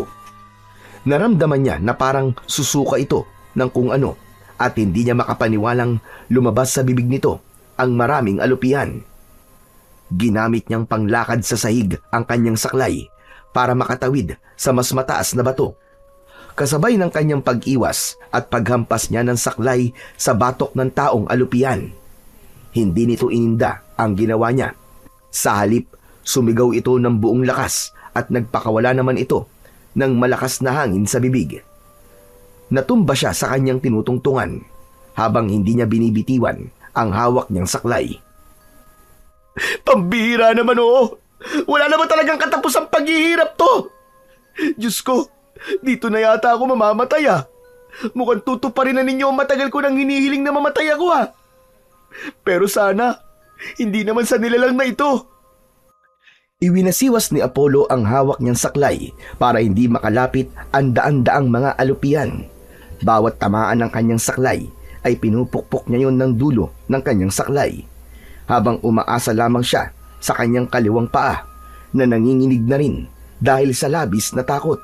Naramdaman niya na parang susuka ito ng kung ano at hindi niya makapaniwalang lumabas sa bibig nito ang maraming alupihan. Ginamit niyang panglakad sa sahig ang kanyang saklay para makatawid sa mas mataas na bato. Kasabay ng kanyang pag-iwas at paghampas niya ng saklay sa batok ng taong alupihan. Hindi nito ininda ang ginawa niya. Sa halip, sumigaw ito ng buong lakas at nagpakawala naman ito ng malakas na hangin sa bibig. Natumba siya sa kanyang tinutungtungan habang hindi niya binibitiwan ang hawak niyang saklay. Pambihira naman, oo. Wala naman talagang katapos ang paghihirap to. Diyos ko, dito na yata ako mamamatay ah. Mukhang tutuparin na ninyo ang matagal ko nang hinihiling na mamatay ako ah. Pero sana, hindi naman sa nilalang na ito. Iwinasiwas ni Apollo ang hawak niyang saklay para hindi makalapit ang daan-daang mga alupihan. Bawat tamaan ng kanyang saklay ay pinupukpok niya yon ng dulo ng kanyang saklay, habang umaasa lamang siya sa kanyang kaliwang paa na nanginginig na rin dahil sa labis na takot.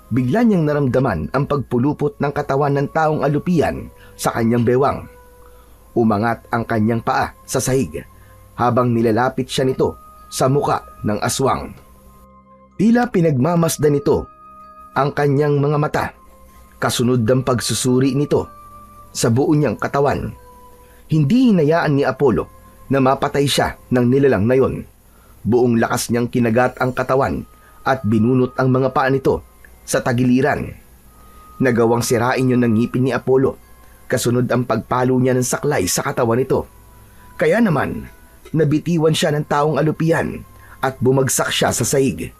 Bigla niyang naramdaman ang pagpulupot ng katawan ng taong alupihan sa kanyang bewang. Umangat ang kanyang paa sa sahig habang nilalapit siya nito sa muka ng aswang. Tila pinagmamasdan nito ang kanyang mga mata, kasunod ng pagsusuri nito sa buo niyang katawan. Hindi hinayaan ni Apollo na mapatay siya ng nilalang na yon. Buong lakas niyang kinagat ang katawan at binunot ang mga paa nito sa tagiliran. Nagawang sirain yun ng ngipin ni Apollo, kasunod ang pagpalo niya ng saklay sa katawan nito. Kaya naman, nabitiwan siya ng taong alupihan at bumagsak siya sa sahig.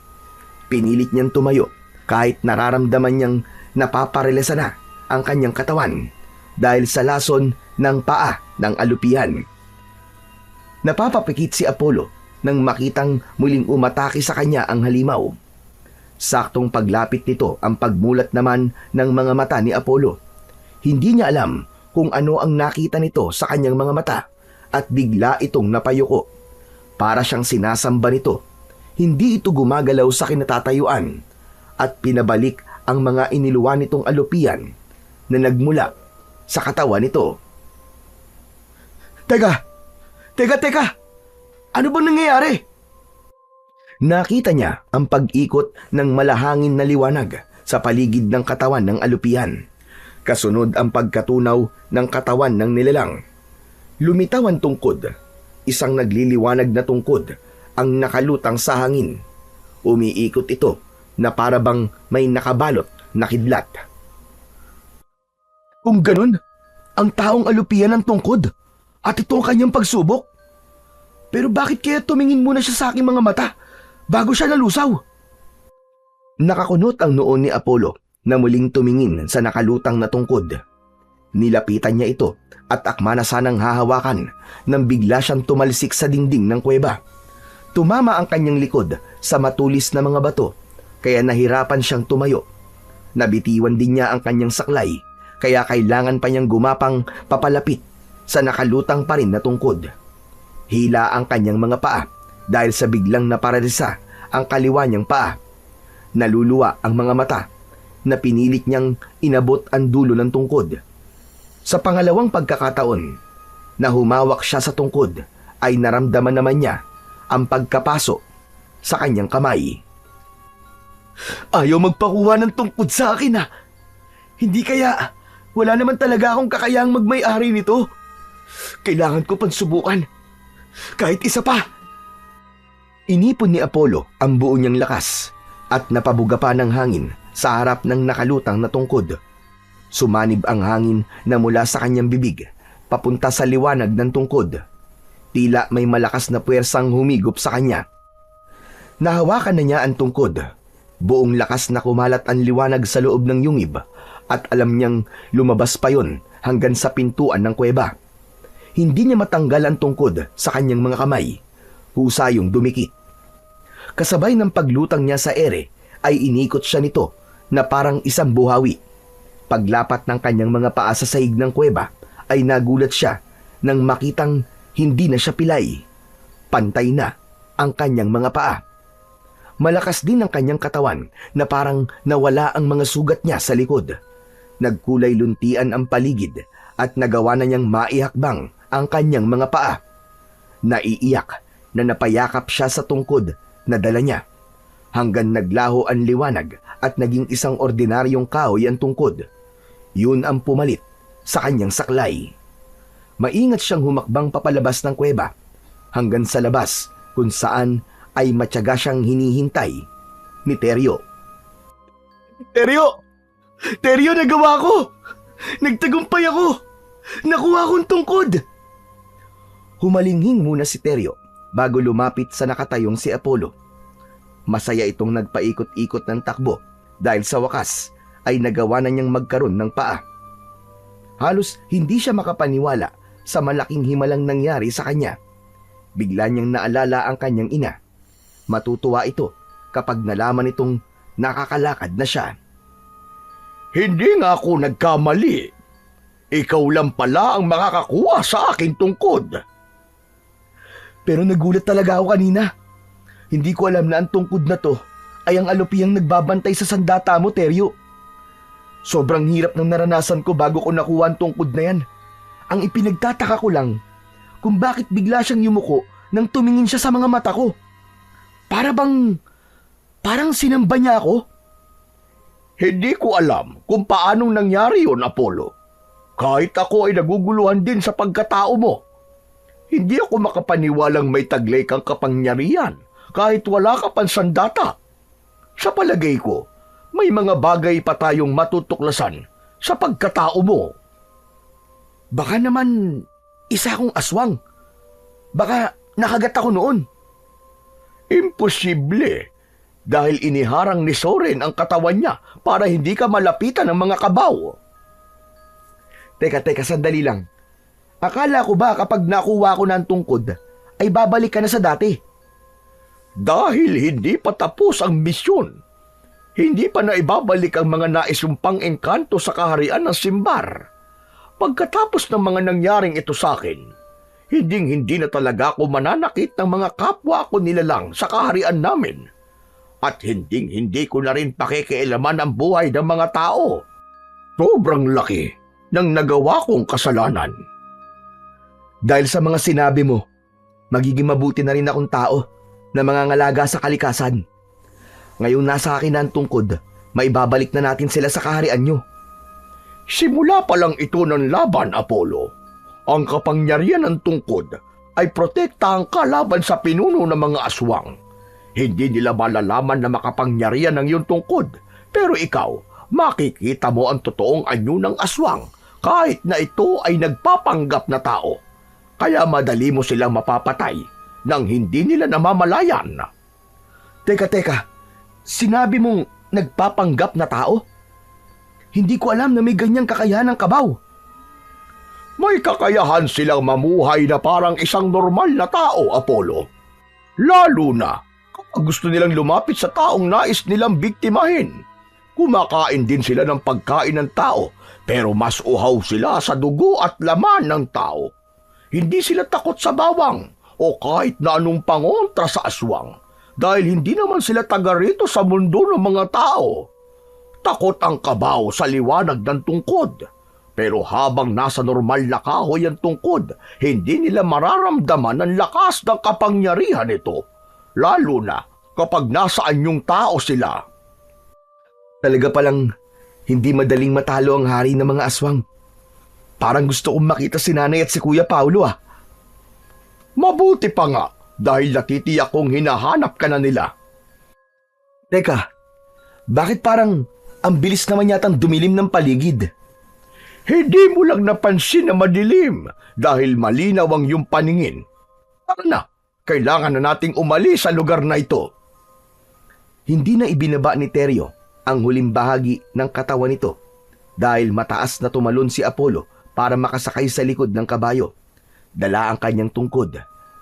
Pinilit niyang tumayo kahit nararamdaman niyang napaparelasa na ang kanyang katawan dahil sa lason ng paa ng alupihan. Napapapikit si Apollo nang makitang muling umatake sa kanya ang halimaw. Saktong paglapit nito ang pagmulat naman ng mga mata ni Apollo. Hindi niya alam kung ano ang nakita nito sa kanyang mga mata at bigla itong napayuko. Para siyang sinasamba nito. Hindi ito gumagalaw sa kinatatayuan at pinabalik ang mga iniluwan nitong alupian na nagmula sa katawan nito. Teka! Ano ba nangyayari? Nakita niya ang pag-ikot ng malahangin na liwanag sa paligid ng katawan ng alupihan. Kasunod ang pagkatunaw ng katawan ng nilalang. Lumitaw ang tungkod. Isang nagliliwanag na tungkod ang nakalutang sa hangin. Umiikot ito na parabang may nakabalot na kidlat. Kung ganun, ang taong alupihan ang tungkod at ito ang kanyang pagsubok. Pero bakit kaya tumingin muna siya sa aking mga mata bago siya nalusaw? Nakakunot ang noon ni Apollo na muling tumingin sa nakalutang na tungkod. Nilapitan niya ito at akma na sanang hahawakan nang bigla siyang tumalsik sa dingding ng kuweba. Tumama ang kanyang likod sa matulis na mga bato kaya nahirapan siyang tumayo. Nabitiwan din niya ang kanyang saklay kaya kailangan pa niyang gumapang papalapit sa nakalutang pa rin na tungkod. Hila ang kanyang mga paa dahil sa biglang naparalisa ang kaliwa niyang paa. Naluluwa ang mga mata na pinilit niyang inabot ang dulo ng tungkod. Sa pangalawang pagkakataon na humawak siya sa tungkod ay naramdaman naman niya ang pagkapaso sa kanyang kamay. Ayaw magpakuha ng tungkod sa akin ah. Hindi kaya wala naman talaga akong kakayahang magmay-ari nito. Kailangan ko pang subukan. Kahit isa pa. Inipon ni Apollo ang buo niyang lakas at napabuga pa ng hangin sa harap ng nakalutang na tungkod. Sumanib ang hangin na mula sa kanyang bibig papunta sa liwanag ng tungkod. Tila may malakas na puwersang humigop sa kanya. Nahawakan na niya ang tungkod. Buong lakas na kumalat ang liwanag sa loob ng yungib at alam niyang lumabas pa yon hanggang sa pintuan ng kuweba. hindi niya matanggal ang tungkod sa kanyang mga kamay. Husayong dumikit. Kasabay ng paglutang niya sa ere ay inikot siya nito na parang isang buhawi. Paglapat ng kanyang mga paa sa sahig ng kuweba ay nagulat siya nang makitang hindi na siya pilay. Pantay na ang kanyang mga paa. Malakas din ang kanyang katawan na parang nawala ang mga sugat niya sa likod. Nagkulay luntian ang paligid at nagawa na niyang maihakbang ang kanyang mga paa. Naiiyak na napayakap siya sa tungkod na dala niya hanggang naglaho ang liwanag at naging isang ordinaryong kahoy ang tungkod. Yun ang pumalit sa kanyang saklay. Maingat siyang humakbang papalabas ng kuweba hanggang sa labas kung saan ay matyaga siyang hinihintay ni Teryo. Teryo! Teryo, nagawa ko! Nagtagumpay ako! Nakuha kong tungkod! Humalinghing muna si Teryo bago lumapit sa nakatayong si Apollo. Masaya itong nagpaikot-ikot ng takbo dahil sa wakas ay nagawa na niyang magkaroon ng paa. Halos hindi siya makapaniwala sa malaking himalang nangyari sa kanya. Bigla niyang naalala ang kanyang ina. Matutuwa ito kapag nalaman itong nakakalakad na siya. Hindi nga ako nagkamali. Ikaw lang pala ang makakakuha sa aking tungkod. Pero nagulat talaga ako kanina. Hindi ko alam na ang tungkod na to ay ang alupiyang nagbabantay sa sandata mo, Teryo. Sobrang hirap ng naranasan ko bago ko nakuha ang tungkod na yan. Ang ipinagtataka ko lang kung bakit bigla siyang yumuko nang tumingin siya sa mga mata ko. Parang sinamba niya ako. Hindi ko alam kung paanong nangyari yon, Apollo. Kahit ako ay naguguluhan din sa pagkatao mo. Hindi ako makapaniwalang may taglay kang kapangyarihan kahit wala ka pang sandata. Sa palagay ko, may mga bagay pa tayong matutuklasan sa pagkatao mo. Baka naman isa akong aswang. Baka nakagat ako noon. Imposible, dahil iniharang ni Soren ang katawan niya para hindi ka malapitan ng mga kabaw. Teka, sandali lang. Akala ko ba kapag nakuha ko ng tungkod, ay babalik ka na sa dati? Dahil hindi pa tapos ang misyon, hindi pa na ibabalik ang mga naisumpang engkanto sa kaharian ng Simbar. Pagkatapos ng mga nangyaring ito sa akin, hindi na talaga ako mananakit ng mga kapwa ko nilalang sa kaharian namin. At hindi ko na rin pakikialaman ang buhay ng mga tao. Sobrang laki ng nagawa kong kasalanan. Dahil sa mga sinabi mo, magiging mabuti na rin akong tao na mangangalaga sa kalikasan. Ngayong nasa akin na ang tungkod, maibabalik na natin sila sa kaharian nyo. Simula pa lang ito ng laban, Apollo. Ang kapangyarihan ng tungkod ay protektahan ka laban sa pinuno ng mga aswang. Hindi nila malalaman na makapangyarihan ng iyong tungkod, pero ikaw, makikita mo ang totoong anyo ng aswang kahit na ito ay nagpapanggap na tao. Kaya madali mo silang mapapatay nang hindi nila namamalayan. Teka, sinabi mong nagpapanggap na tao? Hindi ko alam na may ganyang kakayahan ng kabaw. May kakayahan silang mamuhay na parang isang normal na tao, Apollo. Lalo na kapag gusto nilang lumapit sa taong nais nilang biktimahin. Kumakain din sila ng pagkain ng tao, pero mas uhaw sila sa dugo at laman ng tao. Hindi sila takot sa bawang o kahit na anong pangontra sa aswang, dahil hindi naman sila taga rito sa mundo ng mga tao. Takot ang kabaw sa liwanag ng tungkod. Pero habang nasa normal na kahoy ang tungkod, hindi nila mararamdaman ang lakas ng kapangyarihan nito. Lalo na kapag nasa anyong tao sila. Talaga palang hindi madaling matalo ang hari ng mga aswang. Parang gusto kong makita si nanay at si Kuya Paulo ah. Mabuti pa nga dahil natitiyak kong hinahanap ka na nila. Teka, bakit parang ang bilis naman yatang dumilim ng paligid? Hindi mo lang napansin na madilim dahil malinaw ang iyong paningin. Tara na, kailangan na nating umalis sa lugar na ito. Hindi na ibinaba ni Teryo ang huling bahagi ng katawan nito dahil mataas na tumalon si Apollo para makasakay sa likod ng kabayo. Dala ang kanyang tungkod.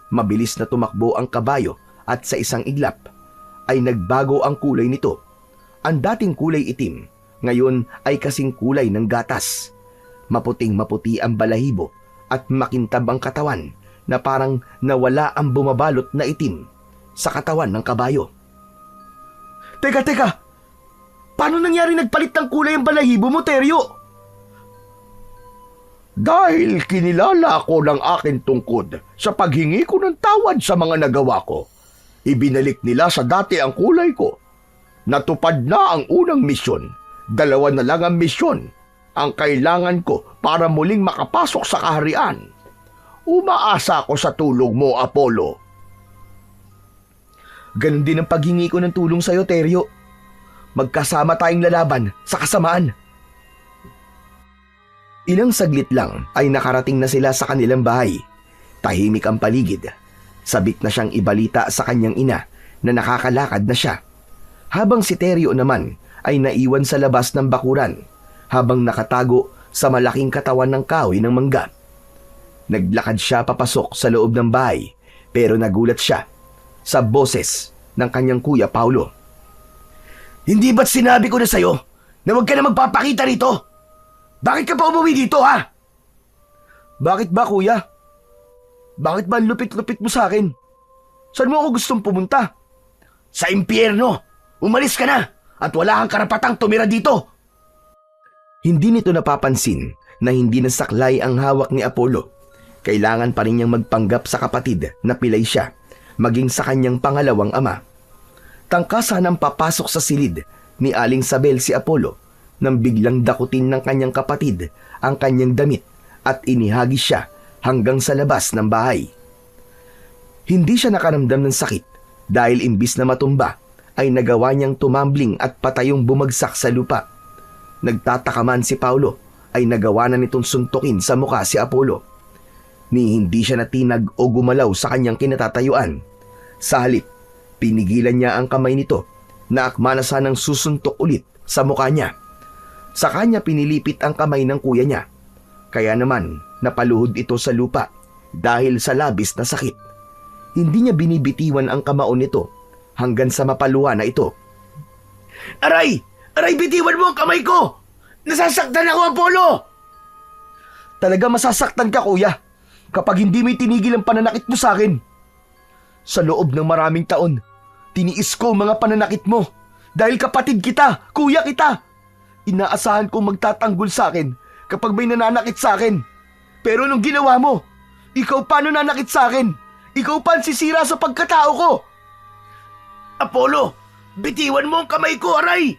Mabilis na tumakbo ang kabayo at sa isang iglap ay nagbago ang kulay nito. Ang dating kulay itim, ngayon ay kasing kulay ng gatas. Maputing-maputi ang balahibo at makintab ang katawan na parang nawala ang bumabalot na itim sa katawan ng kabayo. Teka! Paano nangyari nagpalit ng kulay ang balahibo mo, Teryo? Dahil kinilala ako ng aking tungkod sa paghingi ko ng tawad sa mga nagawa ko, ibinalik nila sa dati ang kulay ko. Natupad na ang unang misyon. 2 na lang ang misyon ang kailangan ko para muling makapasok sa kaharian. Umaasa ako sa tulong mo, Apollo. Ganon din ang paghingi ko ng tulong sa'yo, Teryo. Magkasama tayong lalaban sa kasamaan. Ilang saglit lang ay nakarating na sila sa kanilang bahay. Tahimik ang paligid. Sabik na siyang ibalita sa kanyang ina na nakakalakad na siya. Habang si Teryo naman ay naiwan sa labas ng bakuran habang nakatago sa malaking katawan ng kahoy ng mangga. Naglakad siya papasok sa loob ng bahay pero nagulat siya sa boses ng kanyang kuya Paulo. Hindi ba't sinabi ko na sa'yo na huwag ka na magpapakita rito? Bakit ka pa umuwi dito, ha? Bakit ba, kuya? Bakit ba ang lupit-lupit mo sa akin? Saan mo ako gustong pumunta? Sa impyerno! Umalis ka na at wala kang karapatang tumira dito! Hindi nito napapansin na hindi nasaklay ang hawak ni Apollo. Kailangan pa rin niyang magpanggap sa kapatid na pilay siya, maging sa kanyang pangalawang ama. Tangkasan ang papasok sa silid ni Aling Sabel si Apollo nang biglang dakutin ng kanyang kapatid ang kanyang damit at inihagis siya hanggang sa labas ng bahay. Hindi siya nakaramdam ng sakit dahil imbis na matumba ay nagawa niyang tumambling at patayong bumagsak sa lupa. Nagtataka man si Paulo ay nagawa na nitong suntukin sa mukha si Apollo. Ni hindi siya natinag o gumalaw sa kanyang kinatatayuan. Sa halip, pinigilan niya ang kamay nito na akma na sanang susuntok ulit sa mukha niya. Sa kanya pinilipit ang kamay ng kuya niya. Kaya naman napaluhod ito sa lupa dahil sa labis na sakit. Hindi niya binibitiwan ang kamao nito hanggang sa mapaluha na ito. Aray! Aray, bitiwan mo ang kamay ko! Nasasaktan ako, Apollo! Talaga masasaktan ka, kuya, kapag hindi mo itinigil ang pananakit mo sa akin. Sa loob ng maraming taon, tiniis ko ang mga pananakit mo dahil kapatid kita, kuya kita. Inaasahan kong magtatanggol sa akin kapag may nananakit sa akin. Pero nung ginawa mo, ikaw pa nananakit sa akin. Ikaw pa ang sisira sa pagkatao ko. Apollo, bitiwan mo ang kamay ko, aray!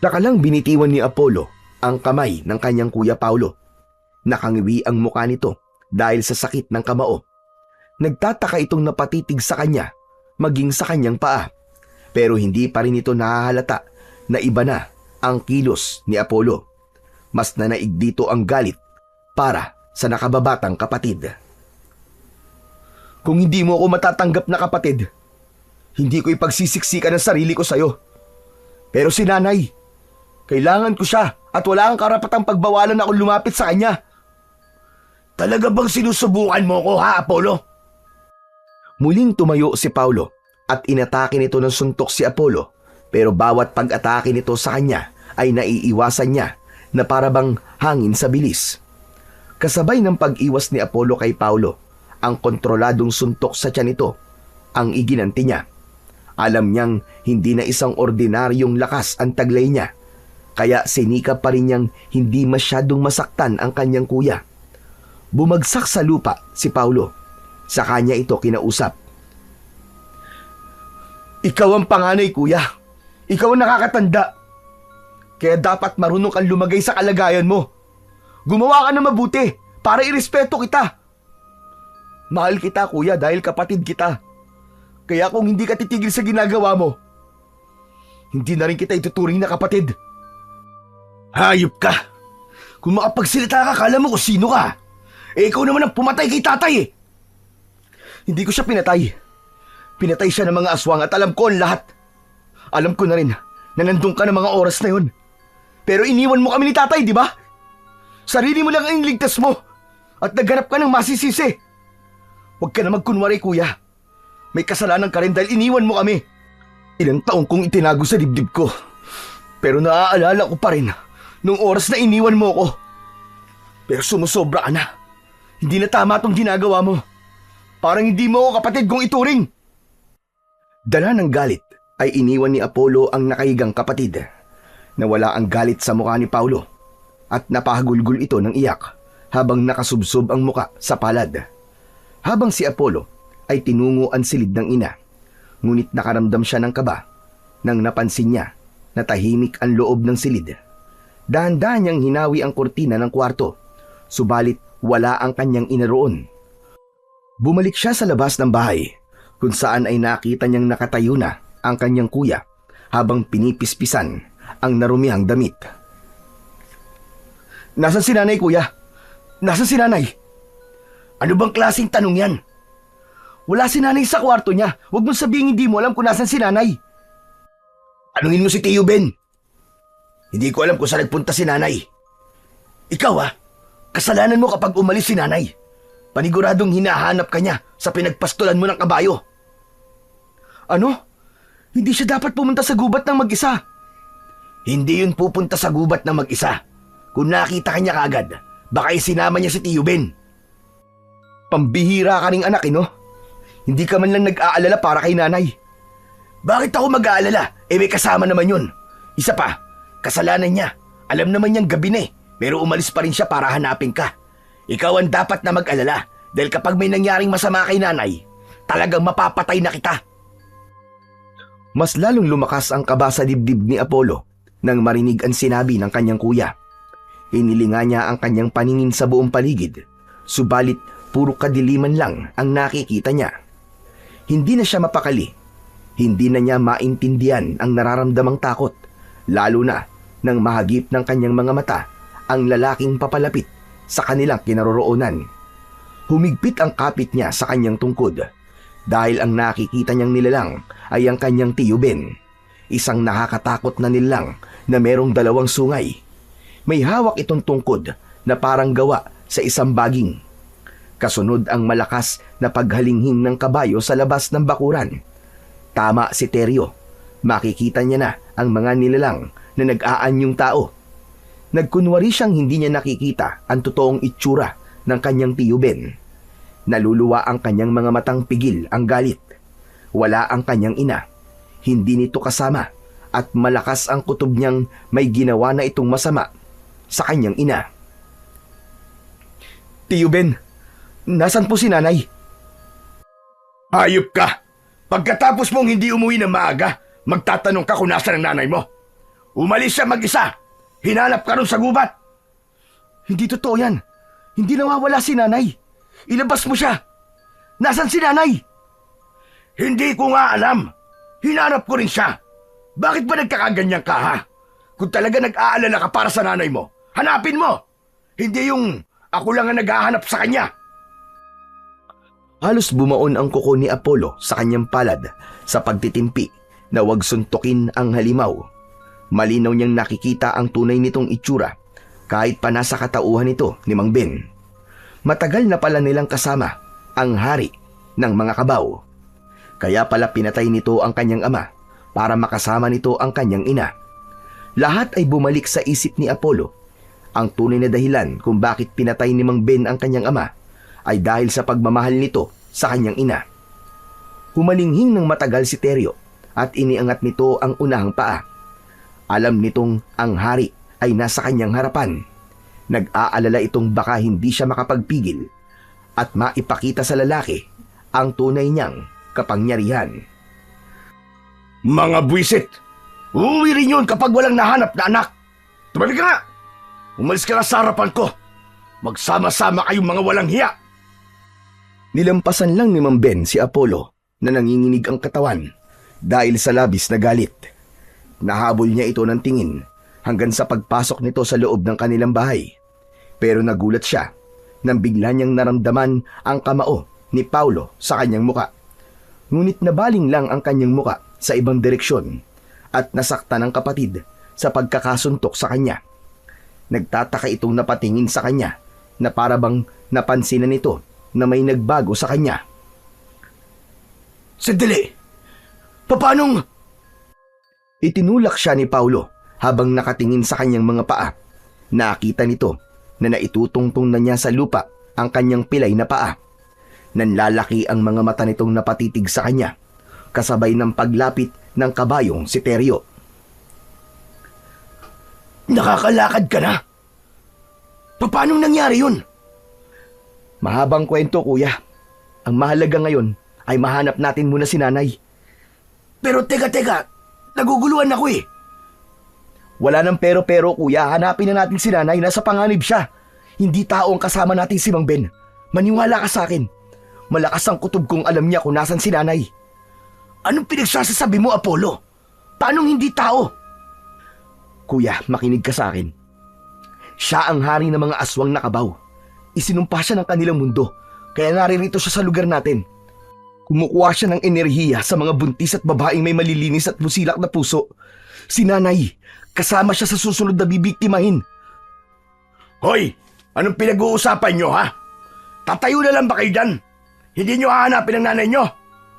Nakalang binitiwan ni Apollo ang kamay ng kanyang kuya Paulo. Nakangiwi ang mukha nito dahil sa sakit ng kamao. Nagtataka itong napatitig sa kanya, maging sa kanyang paa. Pero hindi pa rin ito nahahalata na iba na ang kilos ni Apollo. Mas nanaig dito ang galit para sa nakababatang kapatid. Kung hindi mo ako matatanggap na kapatid, hindi ko ipagsisiksikan ang sarili ko sa'yo. Pero si nanay, kailangan ko siya at wala kang karapatang pagbawalan akong lumapit sa kanya. Talaga bang sinusubukan mo ko, ha, Apollo? Muling tumayo si Paulo at inatake nito ng suntok si Apollo, pero bawat pag-atake nito sa kanya ay naiiwasan niya na para bang hangin sa bilis. Kasabay ng pag-iwas ni Apollo kay Paulo, ang kontroladong suntok sa tiyan nito ang iginanti niya. Alam niyang hindi na isang ordinaryong lakas ang taglay niya, kaya sinikap pa rin niyang hindi masyadong masaktan ang kanyang kuya. Bumagsak sa lupa si Paulo. Sa kanya ito kinausap. Ikaw ang panganay, kuya. Ikaw ang nakakatanda. Kaya dapat marunong kang lumagay sa kalagayan mo. Gumawa ka na mabuti para irespeto kita. Mahal kita, kuya, dahil kapatid kita. Kaya kung hindi ka titigil sa ginagawa mo, hindi na rin kita ituturing na kapatid. Hayop ka! Kung makapagsalita ka, kala mo kung sino ka. Eh, ikaw naman ang pumatay kay tatay eh. Hindi ko siya pinatay. Pinatay siya ng mga aswang at alam ko ang lahat. Alam ko na rin na nandun ka ng mga oras na yun. Pero iniwan mo kami ni tatay, di ba? Sarili mo lang ang ligtas mo. at naghanap ka ng masisisi. Huwag ka na magkunwari, kuya. May kasalanan ka rin dahil iniwan mo kami. Ilang taong kong itinago sa dibdib ko. Pero naaalala ko pa rin nung oras na iniwan mo ko. Pero sumusobra ka na. Hindi na tama tong ginagawa mo. Parang hindi mo ako kapatid kong ituring. Dala ng galit ay iniwan ni Apollo ang nakahigang kapatid. Nawala ang galit sa mukha ni Paulo at napahagulgul ito ng iyak habang nakasubsob ang muka sa palad. Habang si Apollo ay tinungo ang silid ng ina, ngunit nakaramdam siya ng kaba nang napansin niya na tahimik ang loob ng silid. Dahan-dahan niyang hinawi ang kurtina ng kwarto, subalit wala ang kanyang ina roon. Bumalik siya sa labas ng bahay kung saan ay nakita niyang nakatayo na ang kanyang kuya habang pinipispisan ang narumihang damit. Nasaan si nanay, kuya? Nasaan si nanay? Ano bang klaseng tanong yan? Wala si nanay sa kwarto niya. Huwag mong sabihin hindi mo alam kung nasaan si nanay. Tanungin mo si Tio Ben. Hindi ko alam kung saan nagpunta si nanay. Ikaw kasalanan mo kapag umalis si nanay. Paniguradong hinahanap ka niya sa pinagpastulan mo ng kabayo. Ano? Hindi siya dapat pumunta sa gubat ng mag-isa. Hindi yun pupunta sa gubat ng mag-isa. Kung nakita ka niya kaagad, baka isinama niya si Tio Ben. Pambihira ka ring anak, no? Hindi ka man lang nag-aalala para kay nanay. Bakit ako mag-aalala? May kasama naman yun. Isa pa, kasalanan niya. Alam naman niyang gabi na pero umalis pa rin siya para hanapin ka. Ikaw ang dapat na mag-alala dahil kapag may nangyaring masama kay nanay, talagang mapapatay na kita. Mas lalong lumakas ang kaba sa dibdib ni Apollo nang marinig ang sinabi ng kanyang kuya. Inilinga niya ang kanyang paningin sa buong paligid, subalit puro kadiliman lang ang nakikita niya. Hindi na siya mapakali. Hindi na niya maintindihan ang nararamdamang takot, lalo na nang mahagip ng kanyang mga mata ang lalaking papalapit sa kanilang kinaroroonan. Humigpit ang kapit niya sa kanyang tungkod dahil ang nakikita niyang nilalang ay ang kanyang Tio Ben, isang nakakatakot na nilalang na merong dalawang sungay. May hawak itong tungkod na parang gawa sa isang baging. Kasunod ang malakas na paghalinghing ng kabayo sa labas ng bakuran. Tama si Teryo. Makikita niya na ang mga nilalang na nag-aanyong tao. Nagkunwari siyang hindi niya nakikita ang totoong itsura ng kanyang Tio Ben. Naluluwa ang kanyang mga matang pigil ang galit. Wala ang kanyang ina. Hindi nito kasama at malakas ang kutob niyang may ginawa na itong masama sa kanyang ina. Tio Ben, nasan po si nanay? Hayop ka! Pagkatapos mong hindi umuwi ng maaga, magtatanong ka kung nasaan ang nanay mo. Umalis siya mag-isa. Hinanap ka ron sa gubat. Hindi totoo yan. Hindi nawawala si nanay. Ilabas mo siya. Nasaan si nanay? Hindi ko nga alam. Hinanap ko rin siya. Bakit ba nagkakaganyan ka, ha? Kung talaga nag-aalala ka para sa nanay mo, hanapin mo. Hindi yung ako lang ang naghahanap sa kanya. Halos bumaon ang kuko ni Apollo sa kanyang palad sa pagtitimpi na wag suntukin ang halimaw. Malinaw niyang nakikita ang tunay nitong itsura kahit pa nasa katauhan nito ni Mang Ben. Matagal na pala nilang kasama ang hari ng mga kabaw. Kaya pala pinatay nito ang kanyang ama para makasama nito ang kanyang ina. Lahat ay bumalik sa isip ni Apollo. Ang tunay na dahilan kung bakit pinatay ni Mang Ben ang kanyang ama ay dahil sa pagmamahal nito sa kanyang ina. Humalinghing ng matagal si Teryo at iniangat nito ang unahang paa. Alam nitong ang hari ay nasa kanyang harapan. Nag-aalala itong baka hindi siya makapagpigil at maipakita sa lalaki ang tunay niyang kapangyarihan. Mga buwisit! Uuwi rin yun kapag walang nahanap na anak. Tumalik ka nga! Umalis ka na sa harapan ko. Magsama-sama kayong mga walang hiya. Nilampasan lang ni Mang Ben si Apollo na nanginginig ang katawan dahil sa labis na galit. Nahabol niya ito ng tingin hanggang sa pagpasok nito sa loob ng kanilang bahay. Pero nagulat siya nang bigla niyang naramdaman ang kamao ni Paulo sa kanyang muka. Ngunit nabaling lang ang kanyang muka sa ibang direksyon at nasaktan ng kapatid sa pagkakasuntok sa kanya. Nagtataka itong napatingin sa kanya na para bang napansin na nito na may nagbago sa kanya. Sandali! Papanong? Itinulak siya ni Paulo habang nakatingin sa kanyang mga paa. Nakita nito na naitutungtong na niya sa lupa ang kanyang pilay na paa. Nanlalaki ang mga mata nitong napatitig sa kanya, kasabay ng paglapit ng kabayong si Teryo. Nakakalakad ka na? Paanong nangyari yun? Mahabang kwento, kuya. Ang mahalaga ngayon ay mahanap natin muna si nanay. Pero teka, naguguluhan ako eh. Wala nang pero-pero, kuya. Hanapin na natin si nanay. Nasa panganib siya. Hindi tao ang kasama natin si Mang Ben. Maniwala ka sa akin. Malakas ang kutob kung alam niya kung nasan si nanay. Anong pinagsasasabi mo, Apollo? Paanong hindi tao? Kuya, makinig ka sa akin. Siya ang hari ng mga aswang na kabaw. Isinumpa siya ng kanilang mundo, kaya naririto siya sa lugar natin. Kumukuha siya ng enerhiya sa mga buntis at babaeng may malilinis at busilak na puso. Si nanay, kasama siya sa susunod na bibiktimahin. Hoy, anong pinag-uusapan nyo, ha? Tatayo na lang ba kayo dyan? Hindi nyo hahanapin ang nanay nyo?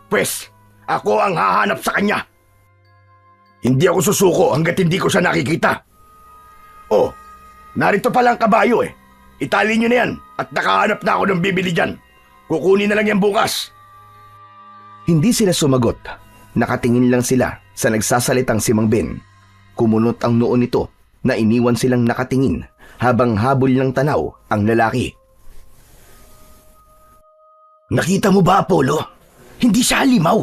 Pwes, ako ang hahanap sa kanya. Hindi ako susuko hanggat hindi ko siya nakikita. Oh, narito palang kabayo eh. Itali nyo na yan at nakahanap na ako ng bibili dyan. Kukunin na lang yan bukas. Hindi sila sumagot. Nakatingin lang sila sa nagsasalitang si Mang Ben. Kumunot ang noo nito na iniwan silang nakatingin habang habol ng tanaw ang lalaki. Nakita mo ba, Apollo? Hindi siya halimaw.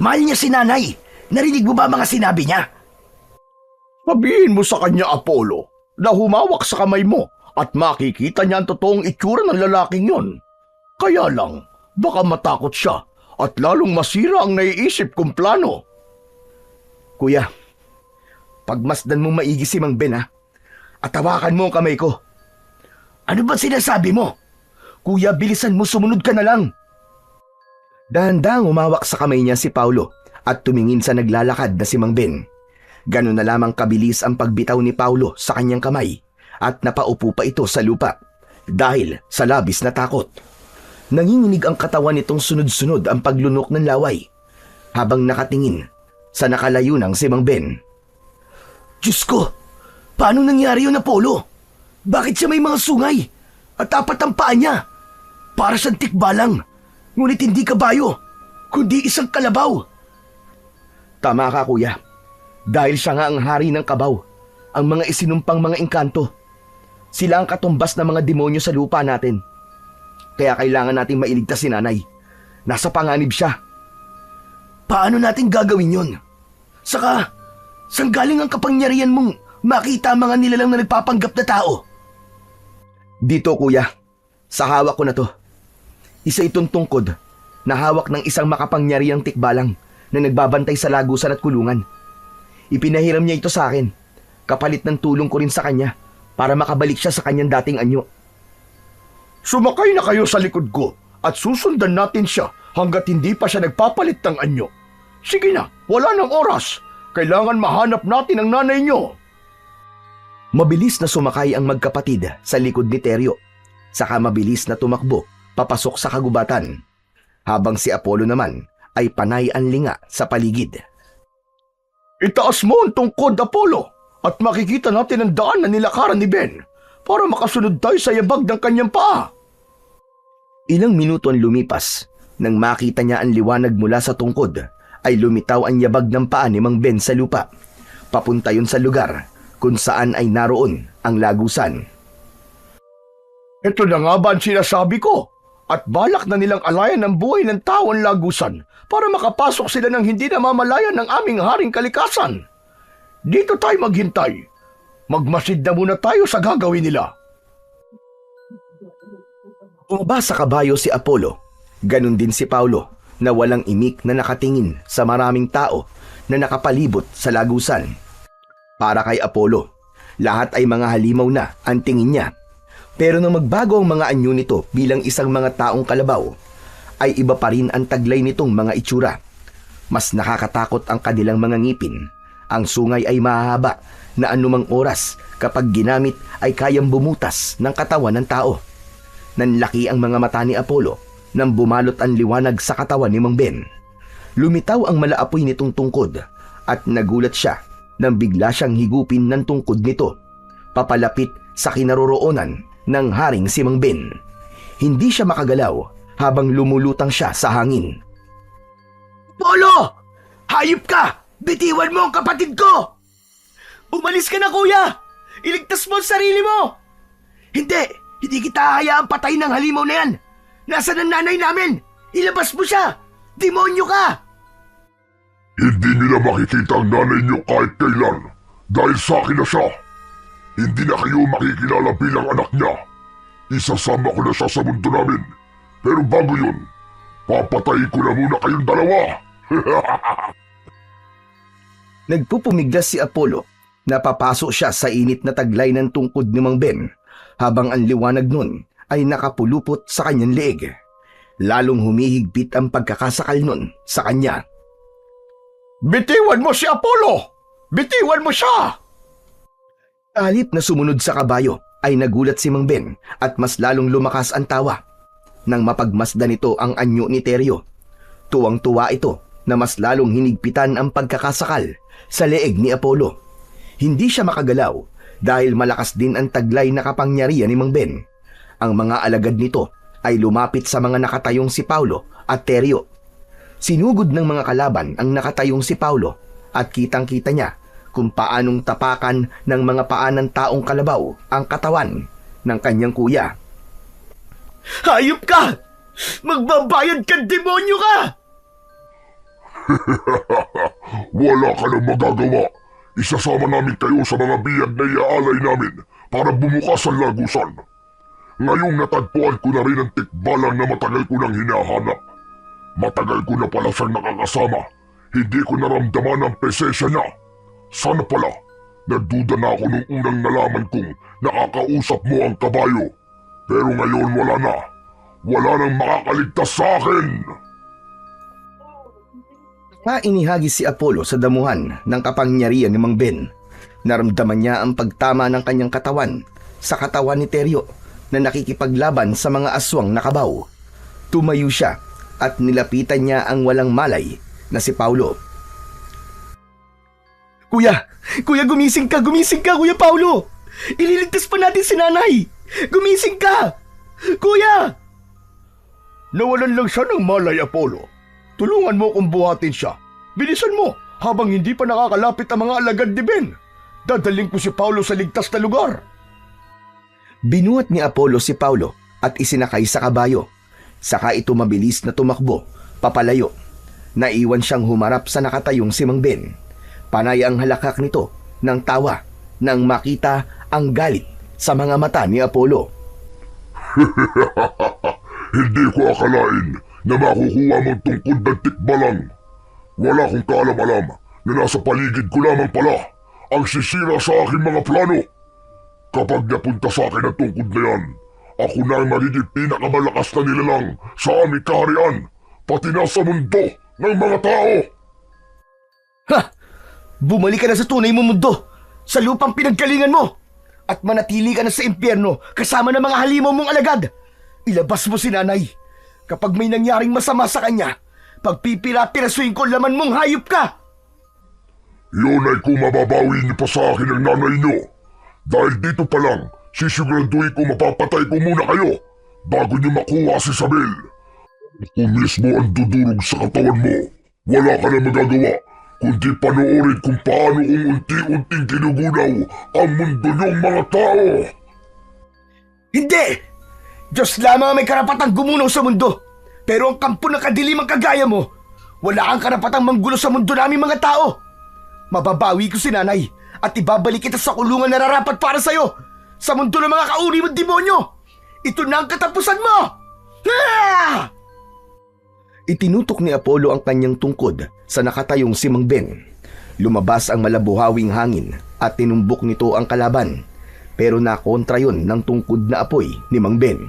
Mahal niya si nanay. Narinig mo ba mga sinabi niya? Sabihin mo sa kanya, Apollo, na humawak sa kamay mo at makikita niya ang totoong itsura ng lalaking yon. Kaya lang, baka matakot siya at lalong masira ang naiisip kong plano. Kuya, pagmasdan mo maigi si Mang Ben, ha? At hawakan mo ang kamay ko. Ano ba sinasabi mo? Kuya, bilisan mo, sumunod ka na lang. Dahan-dahang umawak sa kamay niya si Paulo at tumingin sa naglalakad na si Mang Ben. Ganun na lamang kabilis ang pagbitaw ni Paulo sa kanyang kamay at napaupo pa ito sa lupa dahil sa labis na takot. Nanginginig ang katawan nitong sunod-sunod ang paglunok ng laway habang nakatingin sa nakalayo ng si Mang Ben. Diyos ko! Paano nangyari yun, Apollo? Bakit siya may mga sungay? At apat ang paa niya? Para siyang tikbalang. Ngunit hindi kabayo, kundi isang kalabaw. Tama ka, kuya. Dahil siya nga ang hari ng kabaw, ang mga isinumpang mga engkanto. Sila ang katumbas ng mga demonyo sa lupa natin. Kaya kailangan nating mailigtas si nanay. Nasa panganib siya. Paano natin gagawin yun? Saka, saan galing ang kapangyarihan mong makita ang mga nilalang na nagpapanggap na tao? Dito, kuya. Sa hawak ko na to. Isa itong tungkod na hawak ng isang makapangyarihang tikbalang na nagbabantay sa lagusan at kulungan. Ipinahiram niya ito sa akin, kapalit ng tulong ko rin sa kanya para makabalik siya sa kanyang dating anyo. Sumakay na kayo sa likod ko at susundan natin siya hanggat hindi pa siya nagpapalit ng anyo. Sige na, wala nang oras. Kailangan mahanap natin ang nanay niyo. Mabilis na sumakay ang magkapatid sa likod ni Teryo, saka mabilis na tumakbo papasok sa kagubatan, habang si Apollo naman ay panay ang linga sa paligid. Itaas mo ang tungkod, Apollo, at makikita natin ang daan na nilakaran ni Ben para makasunod tayo sa yabag ng kanyang paa. Ilang minuto ang lumipas, nang makita niya ang liwanag mula sa tungkod, ay lumitaw ang yabag ng paa ni Mang Ben sa lupa. Papunta yun sa lugar kung saan ay naroon ang lagusan. Ito na nga ba ang sinasabi ko? At balak na nilang alayan ng buhay ng tao ang lagusan para makapasok sila ng hindi namamalayan ng aming haring kalikasan. Dito tayo maghintay. Magmasid na muna tayo sa gagawin nila. Bumaba sa kabayo si Apollo. Ganon din si Paulo na walang imik na nakatingin sa maraming tao na nakapalibot sa lagusan. Para kay Apollo, lahat ay mga halimaw na ang tingin niya. Pero nang magbago ang mga anyo nito bilang isang mga taong kalabaw, ay iba pa rin ang taglay nitong mga itsura. Mas nakakatakot ang kanilang mga ngipin. Ang sungay ay mahahaba na anumang oras kapag ginamit ay kayang bumutas ng katawan ng tao. Nanlaki ang mga mata ni Apollo nang bumalot ang liwanag sa katawan ni Mang Ben. Lumitaw ang malaapoy nitong tungkod at nagulat siya nang bigla siyang higupin ng tungkod nito, papalapit sa kinaroroonan ng haring si Mang Ben. Hindi siya makagalaw habang lumulutang siya sa hangin. Apollo! Hayop ka! Bitiwan mo ang kapatid ko! Umalis ka na, kuya! Iligtas mo ang sarili mo! Hindi kita hayaang patayin ng halimaw na yan! Nasaan ang nanay namin? Ilabas mo siya! Demonyo ka! Hindi nila makikita ang nanay niyo kahit kailan dahil sa akin na siya. Hindi na kayo makikilala bilang anak niya. Isasama ko na siya sa mundo namin. Pero bago yun, papatayin ko na muna kayong dalawa. Nagpupumiglas si Apollo. Napapasok siya sa init na taglay ng tungkod ni Mang Ben habang ang liwanag nun ay nakapulupot sa kanyang leeg. Lalong humihigpit ang pagkakasakal nun sa kanya. Bitiwan mo si Apollo! Bitiwan mo siya! Halip na sumunod sa kabayo ay nagulat si Mang Ben at mas lalong lumakas ang tawa. Nang mapagmasdan nito ang anyo ni Teryo, tuwang-tuwa ito na mas lalong hinigpitan ang pagkakasakal sa leeg ni Apollo. Hindi siya makagalaw dahil malakas din ang taglay na kapangyarihan ni Mang Ben. Ang mga alagad nito ay lumapit sa mga nakatayong si Paulo at Teryo. Sinugod ng mga kalaban ang nakatayong si Paulo at kitang-kita niya kung paanong tapakan ng mga paa ng taong kalabaw ang katawan ng kanyang kuya. Hayop ka! Magbabayad ka, demonyo ka! Wala ka nang magagawa. Isasama namin kayo sa mga biyag na iaalay namin para bumukas ang lagusan. Ngayong natagpuan ko na rin ang tikbalang na matagal ko nang hinahanap. Matagal ko na pala siyang nakakasama. Hindi ko naramdaman ang presensya niya. Sana pala, nagduda na ako nung unang nalaman kong nakakausap mo ang kabayo. Pero ngayon wala na. Wala nang makakaligtas sa akin. Inihagis si Apollo sa damuhan ng kapangyarihan ni Mang Ben. Naramdaman niya ang pagtama ng kanyang katawan sa katawan ni Teryo na nakikipaglaban sa mga aswang na kabaw. Tumayo siya at nilapitan niya ang walang malay na si Paulo. Kuya, gumising ka, Kuya Paulo! Ililigtas pa natin si nanay! Gumising ka! Kuya! Nawalan lang siya ng malay, Apollo. Tulungan mo kung buhatin siya. Bilisan mo habang hindi pa nakakalapit ang mga alagad ni Ben. Dadaling ko si Paulo sa ligtas na lugar. Binuhat ni Apollo si Paulo at isinakay sa kabayo. Saka ito mabilis na tumakbo, papalayo. Naiwan siyang humarap sa nakatayong si Mang Ben. Panay ang halakak nito ng tawa nang makita ang galit sa mga mata ni Apollo. Hindi ko akalain na makukuha mong tungkod ng tikbalang. Wala akong kaalam-alam na nasa paligid ko lamang pala ang sisira sa aking mga plano. Kapag napunta sa akin ang tungkod na yan, ako na ang magiging pinakamalakas na nilalang sa aming kaharian, pati na sa mundo ng mga tao. Ha! Bumalik ka na sa tunay mo mundo, sa lupang pinaggalingan mo, at manatili ka na sa impyerno kasama ng mga halimaw mong alagad. Ilabas mo si nanay. Kapag may nangyaring masama sa kanya, pagpipira-pirasuin ko laman mong hayop ka! Yun ay kung mababawi niyo pa sa akin ang nanay niyo. Dahil dito pa lang, sisiguraduhin ko mapapatay ko muna kayo bago niyo makuha si Isabel. Kung mismo ang dudurog sa katawan mo, wala ka na magagawa kundi panoorin kung paano kung unti-unting ginugunaw ang mundo niyong mga tao. Hindi! Diyos lamang ang may karapatang gumunaw sa mundo. Pero ang kampo ng kadilimang kagaya mo, wala kang karapatang manggulo sa mundo namin mga tao. Mababawi ko si nanay at ibabalik kita sa kulungan na nararapat para sa'yo. Sa mundo ng mga kauri mong demonyo. Ito na ang katapusan mo! Ah! Itinutok ni Apollo ang kanyang tungkod sa nakatayong si Mang Ben. Lumabas ang malabuhawing hangin at tinumbok nito ang kalaban. Pero nakontra yun ng tungkod na apoy ni Mang Ben.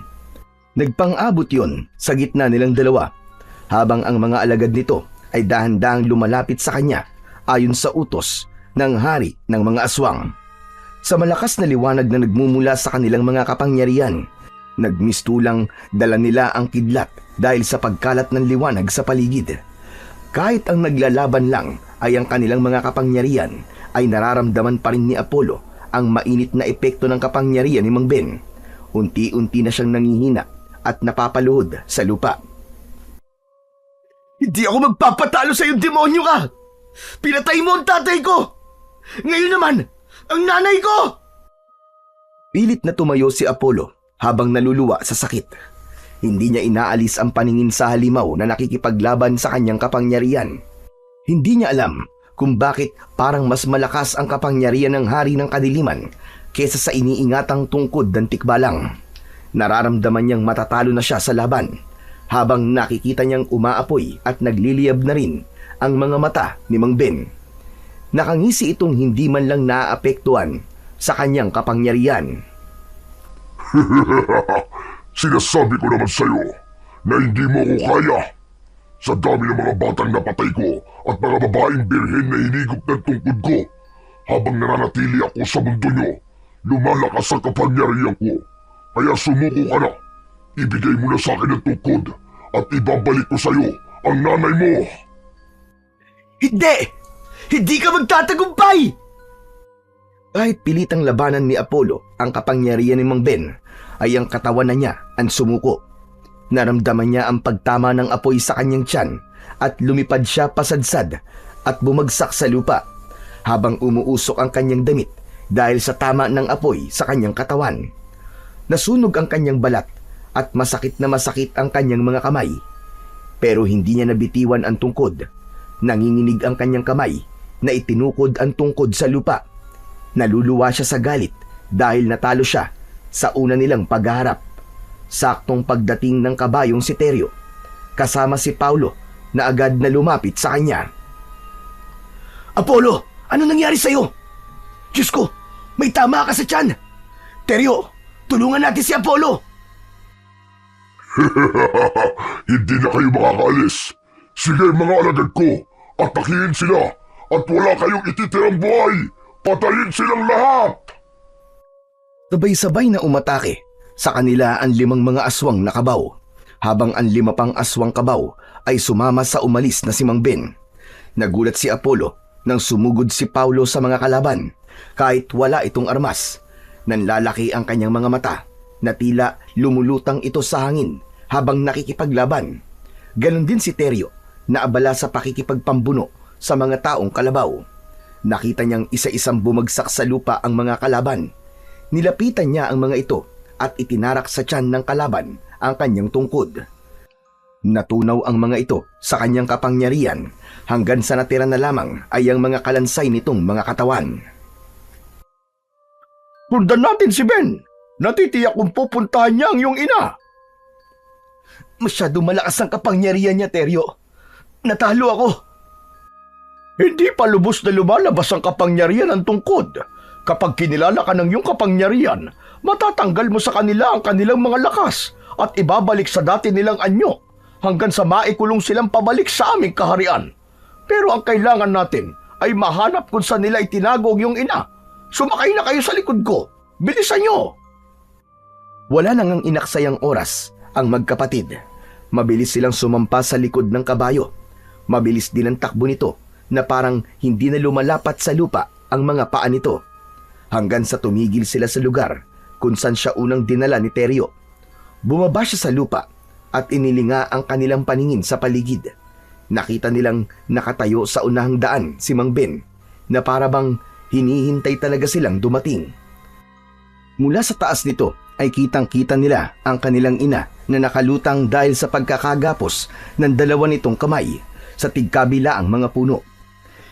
Nagpang-abot yun sa gitna nilang dalawa habang ang mga alagad nito ay dahan-dahang lumalapit sa kanya ayon sa utos ng hari ng mga aswang. Sa malakas na liwanag na nagmumula sa kanilang mga kapangyarihan, Nagmistulang dala nila ang kidlat dahil sa pagkalat ng liwanag sa paligid. Kahit ang naglalaban lang ay ang kanilang mga kapangyarihan, ay nararamdaman pa rin ni Apollo ang mainit na epekto ng kapangyarihan ni Mang Ben. Unti-unti na siyang nangihina at napapaluhod sa lupa. Hindi ako magpapatalo sa iyong demonyo ka! Pinatay mo ang tatay ko! Ngayon naman, ang nanay ko! Pilit na tumayo si Apollo habang naluluwa sa sakit. Hindi niya inaalis ang paningin sa halimaw na nakikipaglaban sa kanyang kapangyarihan. Hindi niya alam kung bakit parang mas malakas ang kapangyarihan ng hari ng kadiliman kesa sa iniingatang tungkod ng tikbalang. Nararamdaman niyang matatalo na siya sa laban habang nakikita niyang umaapoy at nagliliyab na rin ang mga mata ni Mang Ben. Nakangisi itong hindi man lang naaapektuhan sa kanyang kapangyarihan. Sinasabi ko naman sa'yo na hindi mo ko kaya. Sa dami ng mga batang napatay ko at mga babaeng birhen na hinigop ng tungkod ko, habang nananatili ako sa mundo nyo, lumalakas ang kapangyarihan ko. Kaya sumuko ka na. Ibigay mo na sa akin ang tungkod at ibabalik ko sa'yo ang nanay mo. Hindi! Hindi ka magtatagumpay! Kahit pilitang labanan ni Apollo ang kapangyarihan ni Mang Ben, ay ang katawan na niya ang sumuko. Naramdaman niya ang pagtama ng apoy sa kanyang tiyan at lumipad siya pasadsad at bumagsak sa lupa habang umuusok ang kanyang damit dahil sa tama ng apoy sa kanyang katawan. Nasunog ang kanyang balat at masakit na masakit ang kanyang mga kamay. Pero hindi niya nabitiwan ang tungkod. Nanginginig ang kanyang kamay na itinukod ang tungkod sa lupa. Naluluwa siya sa galit dahil natalo siya sa una nilang paghaharap. Saktong pagdating ng kabayong si Terio, kasama si Paulo na agad na lumapit sa kanya. Apollo, ano nangyari sa'yo? Diyos ko, may tama ka sa tiyan! Terio, tulungan natin si Apollo! Hindi na kayo makakaalis. Sige mga alagad ko, atakihin sila at wala kayong ititirang buhay. Patayin silang lahat! Sabay-sabay na umatake sa kanila ang 5 mga aswang na kabaw, habang ang 5 pang aswang kabaw ay sumama sa umalis na si Mang Ben. Nagulat si Apollo nang sumugod si Paulo sa mga kalaban. Kahit wala itong armas, nanlalaki ang kanyang mga mata na tila lumulutang ito sa hangin habang nakikipaglaban. Ganon din si Terio na abala sa pakikipagpambuno sa mga taong kalabaw. Nakita niyang isa-isang bumagsak sa lupa ang mga kalaban. Nilapitan niya ang mga ito at itinarak sa tiyan ng kalaban ang kanyang tungkod. Natunaw ang mga ito sa kanyang kapangyarihan hanggang sa natira na lamang ay ang mga kalansay nitong mga katawan. Sundan natin si Ben. Natitiyak kung pupuntahan niya ang iyong ina. Masyado malakas ang kapangyarihan niya, Terio. Natalo ako. Hindi pa lubos na lumalabas ang kapangyarihan ng tungkod. Kapag kinilala ka ng iyong kapangyarihan, matatanggal mo sa kanila ang kanilang mga lakas at ibabalik sa dati nilang anyo hanggang sa maikulong silang pabalik sa aming kaharian. Pero ang kailangan natin ay mahanap kung saan nila itinago ang iyong ina. Sumakay na kayo sa likod ko. Bilisan niyo! Wala nang ang inaksayang oras ang magkapatid. Mabilis silang sumampa sa likod ng kabayo. Mabilis din ang takbo nito na parang hindi na lumalapat sa lupa ang mga paa nito. Hanggang sa tumigil sila sa lugar kung saan siya unang dinala ni Terio. Bumaba siya sa lupa at inilinga ang kanilang paningin sa paligid. Nakita nilang nakatayo sa unahang daan si Mang Ben na parabang hinihintay talaga silang dumating. Mula sa taas nito ay kitang-kita nila ang kanilang ina na nakalutang dahil sa pagkakagapos ng 2 nitong kamay sa tigkabila ang mga puno.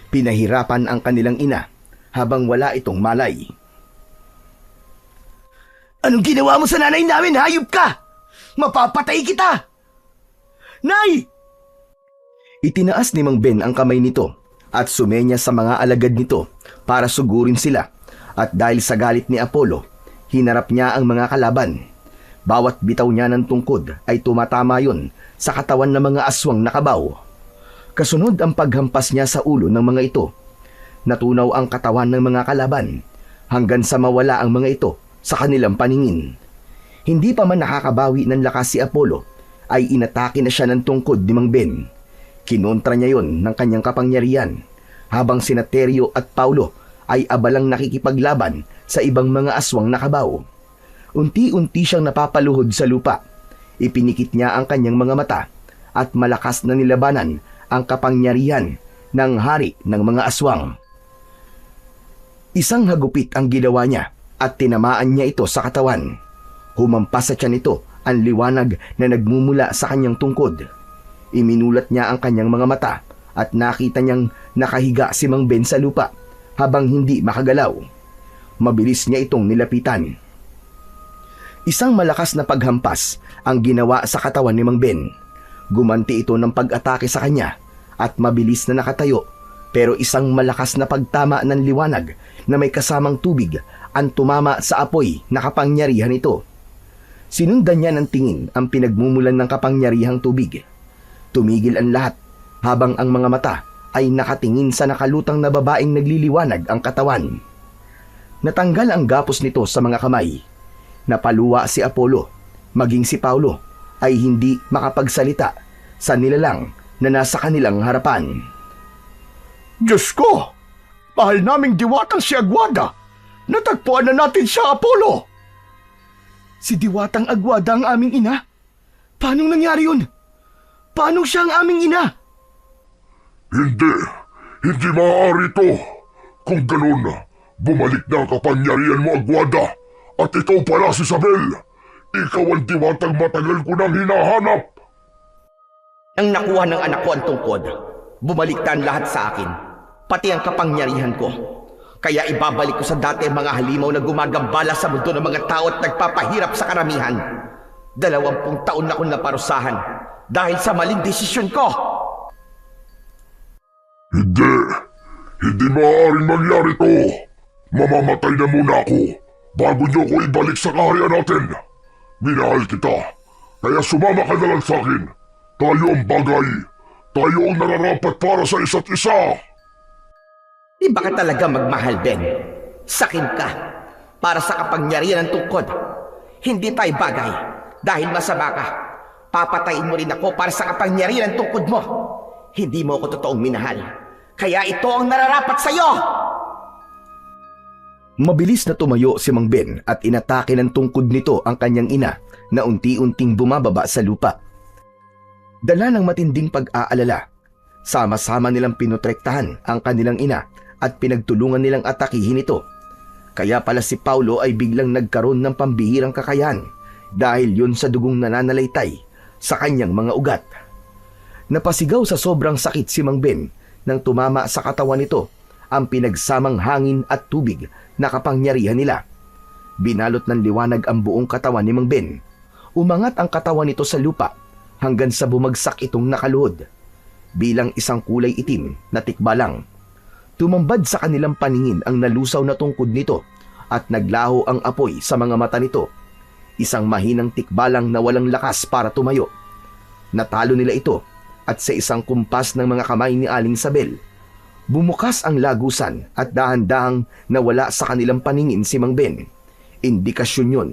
Pinahirapan ang kanilang ina habang wala itong malay. Anong ginawa mo sa nanay namin, hayop ka? Mapapatay kita! Nay! Itinaas ni Mang Ben ang kamay nito at sumenya sa mga alagad nito para sugurin sila, at dahil sa galit ni Apollo, hinarap niya ang mga kalaban. Bawat bitaw niya ng tungkod ay tumatama yon sa katawan ng mga aswang na kabaw. Kasunod ang paghampas niya sa ulo ng mga ito. Natunaw ang katawan ng mga kalaban hanggang sa mawala ang mga ito sa kanilang paningin. Hindi pa man nakakabawi ng lakas si Apollo, ay inatake na siya ng tungkod ni Mang Ben. Kinontra niya yon ng kanyang kapangyarihan, habang sina Teryo at Paulo ay abalang nakikipaglaban sa ibang mga aswang nakabaw. Unti-unti siyang napapaluhod sa lupa. Ipinikit niya ang kanyang mga mata at malakas na nilabanan ang kapangyarihan ng hari ng mga aswang. Isang hagupit ang ginawa niya at tinamaan niya ito sa katawan. Humampas sa tiyan nito ang liwanag na nagmumula sa kanyang tungkod. Iminulat niya ang kanyang mga mata at nakita niyang nakahiga si Mang Ben sa lupa habang hindi makagalaw. Mabilis niya itong nilapitan. Isang malakas na paghampas ang ginawa sa katawan ni Mang Ben. Gumanti ito ng pag-atake sa kanya at mabilis na nakatayo, pero isang malakas na pagtama ng liwanag na may kasamang tubig ang tumama sa apoy na kapangyarihan nito. Sinundan niya ng tingin ang pinagmumulan ng kapangyarihang tubig. Tumigil ang lahat habang ang mga mata ay nakatingin sa nakalutang na babaeng nagliliwanag ang katawan. Natanggal ang gapos nito sa mga kamay. Napaluwa si Apollo, maging si Paulo ay hindi makapagsalita sa nilalang na nasa kanilang harapan. Diyos ko! Mahal naming diwatang si Aguada! Natagpuan na natin siya, Apollo! Si Diwatang Aguada ang aming ina? Paano nangyari yun? Paano siya ang aming ina? Hindi maaari ito. Kung ganun, bumalik na ang kapangyarihan mo, Aguada. At ikaw pala si Isabel. Ikaw ang diwatang matagal ko nang hinahanap. Ang nakuha ng anak ko ang tungkod, bumalik na ang lahat sa akin, pati ang kapangyarihan ko. Kaya ibabalik ko sa dati ang mga halimaw na gumagambala sa mundo ng mga tao at nagpapahirap sa karamihan. 20 taon na akong naparusahan dahil sa maling desisyon ko. Hindi maaaring mangyari to. Mamamatay na muna ako bago niyo ko ibalik sa kaharian natin. Minahal kita, kaya sumama ka na lang sa akin. Tayo ang bagay. Tayo ang nararapat para sa isa't isa. Di ba ka talaga magmahal, Ben? Sakin ka para sa kapangyarihan ng tungkod. Hindi tayo bagay dahil masama ka. Papatayin mo rin ako para sa kapangyarihan ng tungkod mo. Hindi mo ako totoong minahal. Kaya ito ang nararapat sa'yo! Mabilis na tumayo si Mang Ben at inatake ng tungkod nito ang kanyang ina na unti-unting bumababa sa lupa. Dala ng matinding pag-aalala, sama-sama nilang pinutrektahan ang kanilang ina at pinagtulungan nilang atakihin ito. Kaya pala si Paulo ay biglang nagkaroon ng pambihirang kakayahan dahil yun sa dugong nananalaytay sa kanyang mga ugat. Napasigaw sa sobrang sakit si Mang Ben nang tumama sa katawan nito ang pinagsamang hangin at tubig na kapangyarihan nila. Binalot ng liwanag ang buong katawan ni Mang Ben. Umangat ang katawan nito sa lupa hanggang sa bumagsak itong nakaluhod. Bilang isang kulay itim na tikbalang. Tumambad sa kanilang paningin ang nalusaw na tungkod nito at naglaho ang apoy sa mga mata nito. Isang mahinang tikbalang na walang lakas para tumayo. Natalo nila ito at sa isang kumpas ng mga kamay ni Aling Isabel, bumukas ang lagusan at dahan-dahang nawala sa kanilang paningin si Mang Ben. Indikasyon yun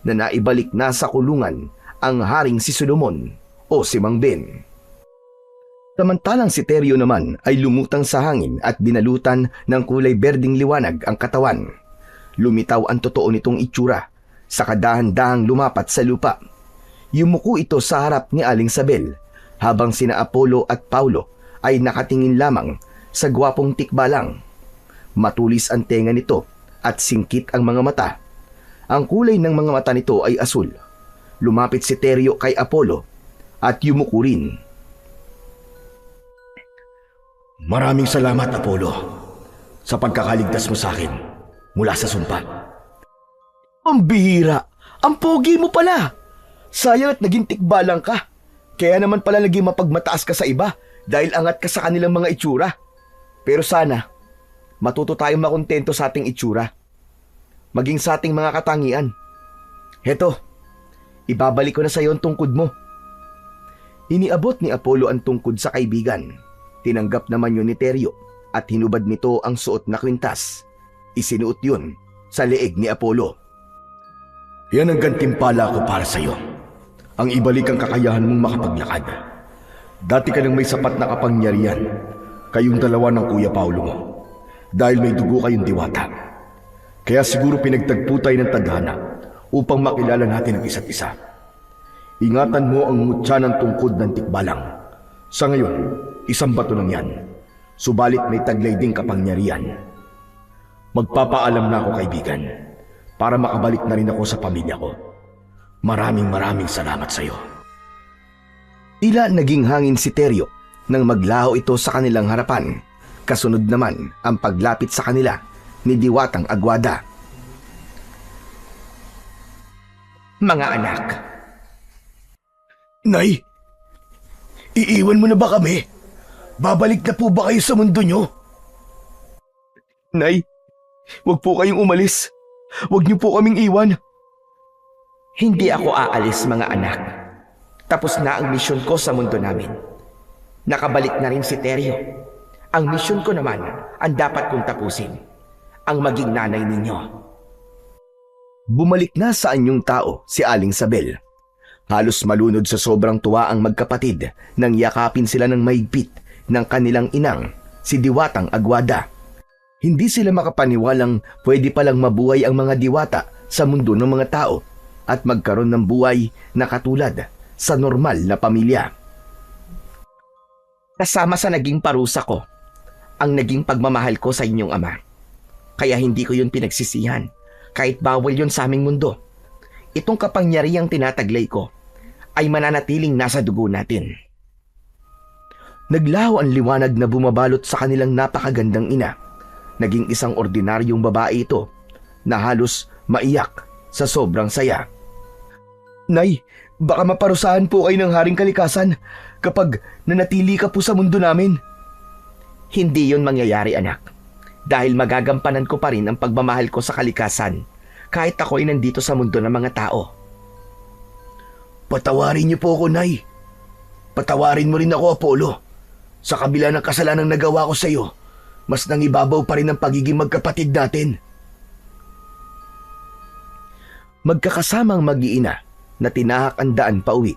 na naibalik na sa kulungan ang haring si Solomon o si Mang Ben. Samantalang si Teryo naman ay lumutang sa hangin at binalutan ng kulay berdeng liwanag ang katawan. Lumitaw ang totoo nitong itsura, saka dahan-dahang lumapat sa lupa. Yumuko ito sa harap ni Aling Isabel, habang sina Apollo at Paulo ay nakatingin lamang sa gwapong tikbalang. Matulis ang tenga nito at singkit ang mga mata. Ang kulay ng mga mata nito ay asul. Lumapit si Teryo kay Apollo at yumuko rin. Maraming salamat, Apollo, sa pagkakaligtas mo sa akin mula sa sumpa. Ang bihira! Ang pogi mo pala! Sayang at naging tikbalang ka. Kaya naman pala naging mapagmataas ka sa iba dahil angat ka sa kanilang mga itsura. Pero sana, matuto tayong makontento sa ating itsura. Maging sa ating mga katangian. Heto, ibabalik ko na sa iyo ang tungkod mo. Iniabot ni Apollo ang tungkod sa kaibigan. Tinanggap naman yun ni Teryo at hinubad nito ang suot na kwintas. Isinuot yun sa leeg ni Apollo. Yan ang gantimpala ko para sa'yo. Ang ibalik ang kakayahan mong makapaglakad. Dati ka nang may sapat na kapangyarihan, kayong dalawa ng Kuya Paulo mo. Dahil may dugo kayong diwata. Kaya siguro pinagtagpo tayo ng tadhana upang makilala natin ang isa't isa. Ingatan mo ang mutya ng tungkod ng tikbalang. Sa ngayon, isang bato lang yan. Subalit may taglay ding kapangyarihan. Magpapaalam na ako, kaibigan, para makabalik na rin ako sa pamilya ko. Maraming salamat sa iyo. Tila naging hangin si Teryo nang maglaho ito sa kanilang harapan. Kasunod naman ang paglapit sa kanila ni Diwatang Aguada. Mga anak, Nay, iiwan mo na ba kami? Babalik na po ba kayo sa mundo nyo? Nay, wag po kayong umalis. Wag niyo po kaming iwan. Hindi ako aalis, mga anak. Tapos na ang misyon ko sa mundo namin. Nakabalik na rin si Teryo. Ang misyon ko naman ang dapat kong tapusin. Ang maging nanay ninyo. Bumalik na sa anyong tao si Aling Sabel. Halos malunod sa sobrang tuwa ang magkapatid nang yakapin sila ng mahigpit ng kanilang inang, si Diwatang Aguada. Hindi sila makapaniwalang pwede palang mabuhay ang mga diwata sa mundo ng mga tao at magkaroon ng buhay na katulad sa normal na pamilya. Kasama sa naging parusa ko, ang naging pagmamahal ko sa inyong ama. Kaya hindi ko yun pinagsisihan, kahit bawal yun sa aming mundo. Itong kapangyarihang tinataglay ko ay mananatiling nasa dugo natin. Naglaho ang liwanag na bumabalot sa kanilang napakagandang ina. Naging isang ordinaryong babae ito na halos maiyak sa sobrang saya. Nay, baka maparusahan po kayo ng Haring Kalikasan kapag nanatili ka po sa mundo namin. Hindi yun mangyayari, anak. Dahil magagampanan ko pa rin ang pagmamahal ko sa kalikasan kahit ako ay nandito sa mundo ng mga tao. Patawarin niyo po ako, Nay. Patawarin mo rin ako, Apollo. Sa kabila ng kasalanang nagawa ko sa iyo, mas nangibabaw pa rin ang pagiging magkapatid natin. Magkakasamang mag-iina na tinahak ang daan pauwi.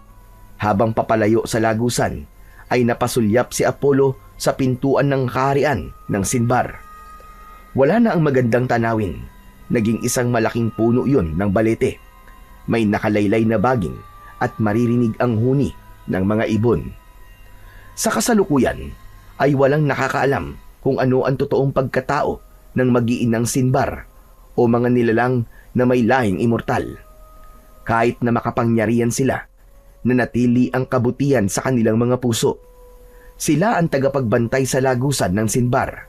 Habang papalayo sa lagusan, ay napasulyap si Apollo sa pintuan ng kaharian ng Sinbar. Wala na ang magandang tanawin. Naging isang malaking puno yun ng balete. May nakalaylay na baging at maririnig ang huni ng mga ibon. Sa kasalukuyan ay walang nakakaalam kung ano ang totoong pagkatao ng mag-iinang Sinbar o mga nilalang na may lahing immortal. Kahit na makapangyarihan sila, nanatili ang kabutihan sa kanilang mga puso. Sila ang tagapagbantay sa lagusan ng Sinbar.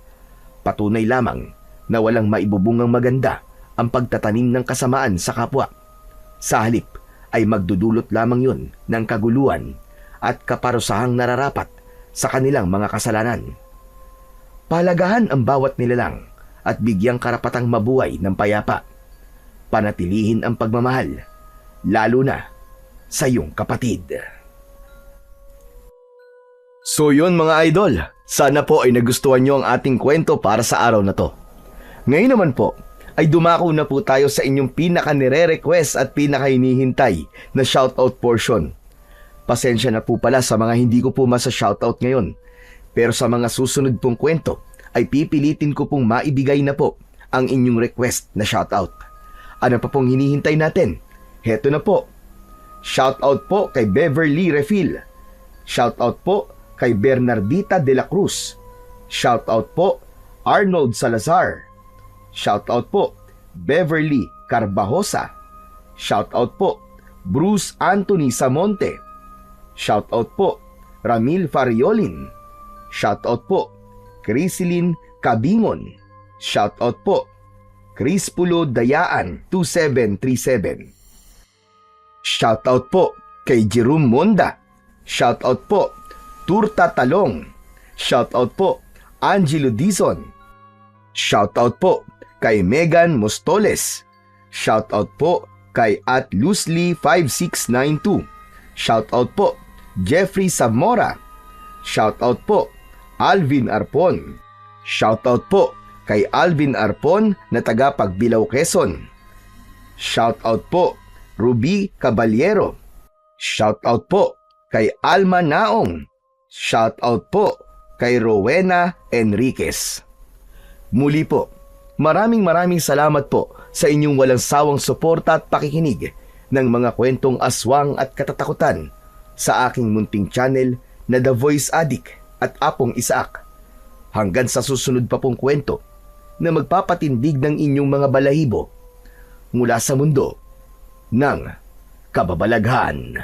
Patunay lamang na walang maibubungang maganda ang pagtatanim ng kasamaan sa kapwa. Sa halip ay magdudulot lamang yun ng kaguluhan at kaparusahang nararapat sa kanilang mga kasalanan. Palagahan ang bawat nilalang at bigyang karapatang mabuhay ng payapa. Panatilihin ang pagmamahal, lalo na sa iyong kapatid. So yun mga idol, sana po ay nagustuhan nyo ang ating kwento para sa araw na to. Ngayon naman po, ay dumako na po tayo sa inyong pinaka-nire-request at pinaka-hinihintay na shoutout portion. Pasensya na po pala sa mga hindi ko po masa-shoutout ngayon. Pero sa mga susunod pong kwento, ay pipilitin ko pong maibigay na po ang inyong request na shoutout. Ano pa pong hinihintay natin? Heto na po. Shoutout po kay Beverly Refil. Shoutout po kay Bernardita de la Cruz. Shoutout po Arnold Salazar. Shoutout po Beverly Carbajosa. Shoutout po Bruce Anthony Samonte. Shoutout po Ramil Fariolin. Shoutout po Crisilin Cabingon. Shoutout po Crispulo Dayaan 2737. Shoutout po kay Jerome Monda. Shoutout po Turta Talong. Shoutout po Angelo Dizon. Shoutout po kay Megan Mostoles. Shoutout po kay @Loosely5692. Shoutout po Jeffrey Zamora. Shoutout po Alvin Arpon. Shoutout po kay Alvin Arpon na taga Pagbilao, Quezon. Shoutout po Ruby Caballero. Shoutout po kay Alma Naong. Shoutout po kay Rowena Enriquez. Muli po, maraming salamat po sa inyong walang sawang suporta at pakikinig ng mga kwentong aswang at katatakutan sa aking munting channel na The Voice Addict at Apong Isaac. Hanggang sa susunod pa pong kwento na magpapatindig ng inyong mga balahibo mula sa mundo ng kababalaghan.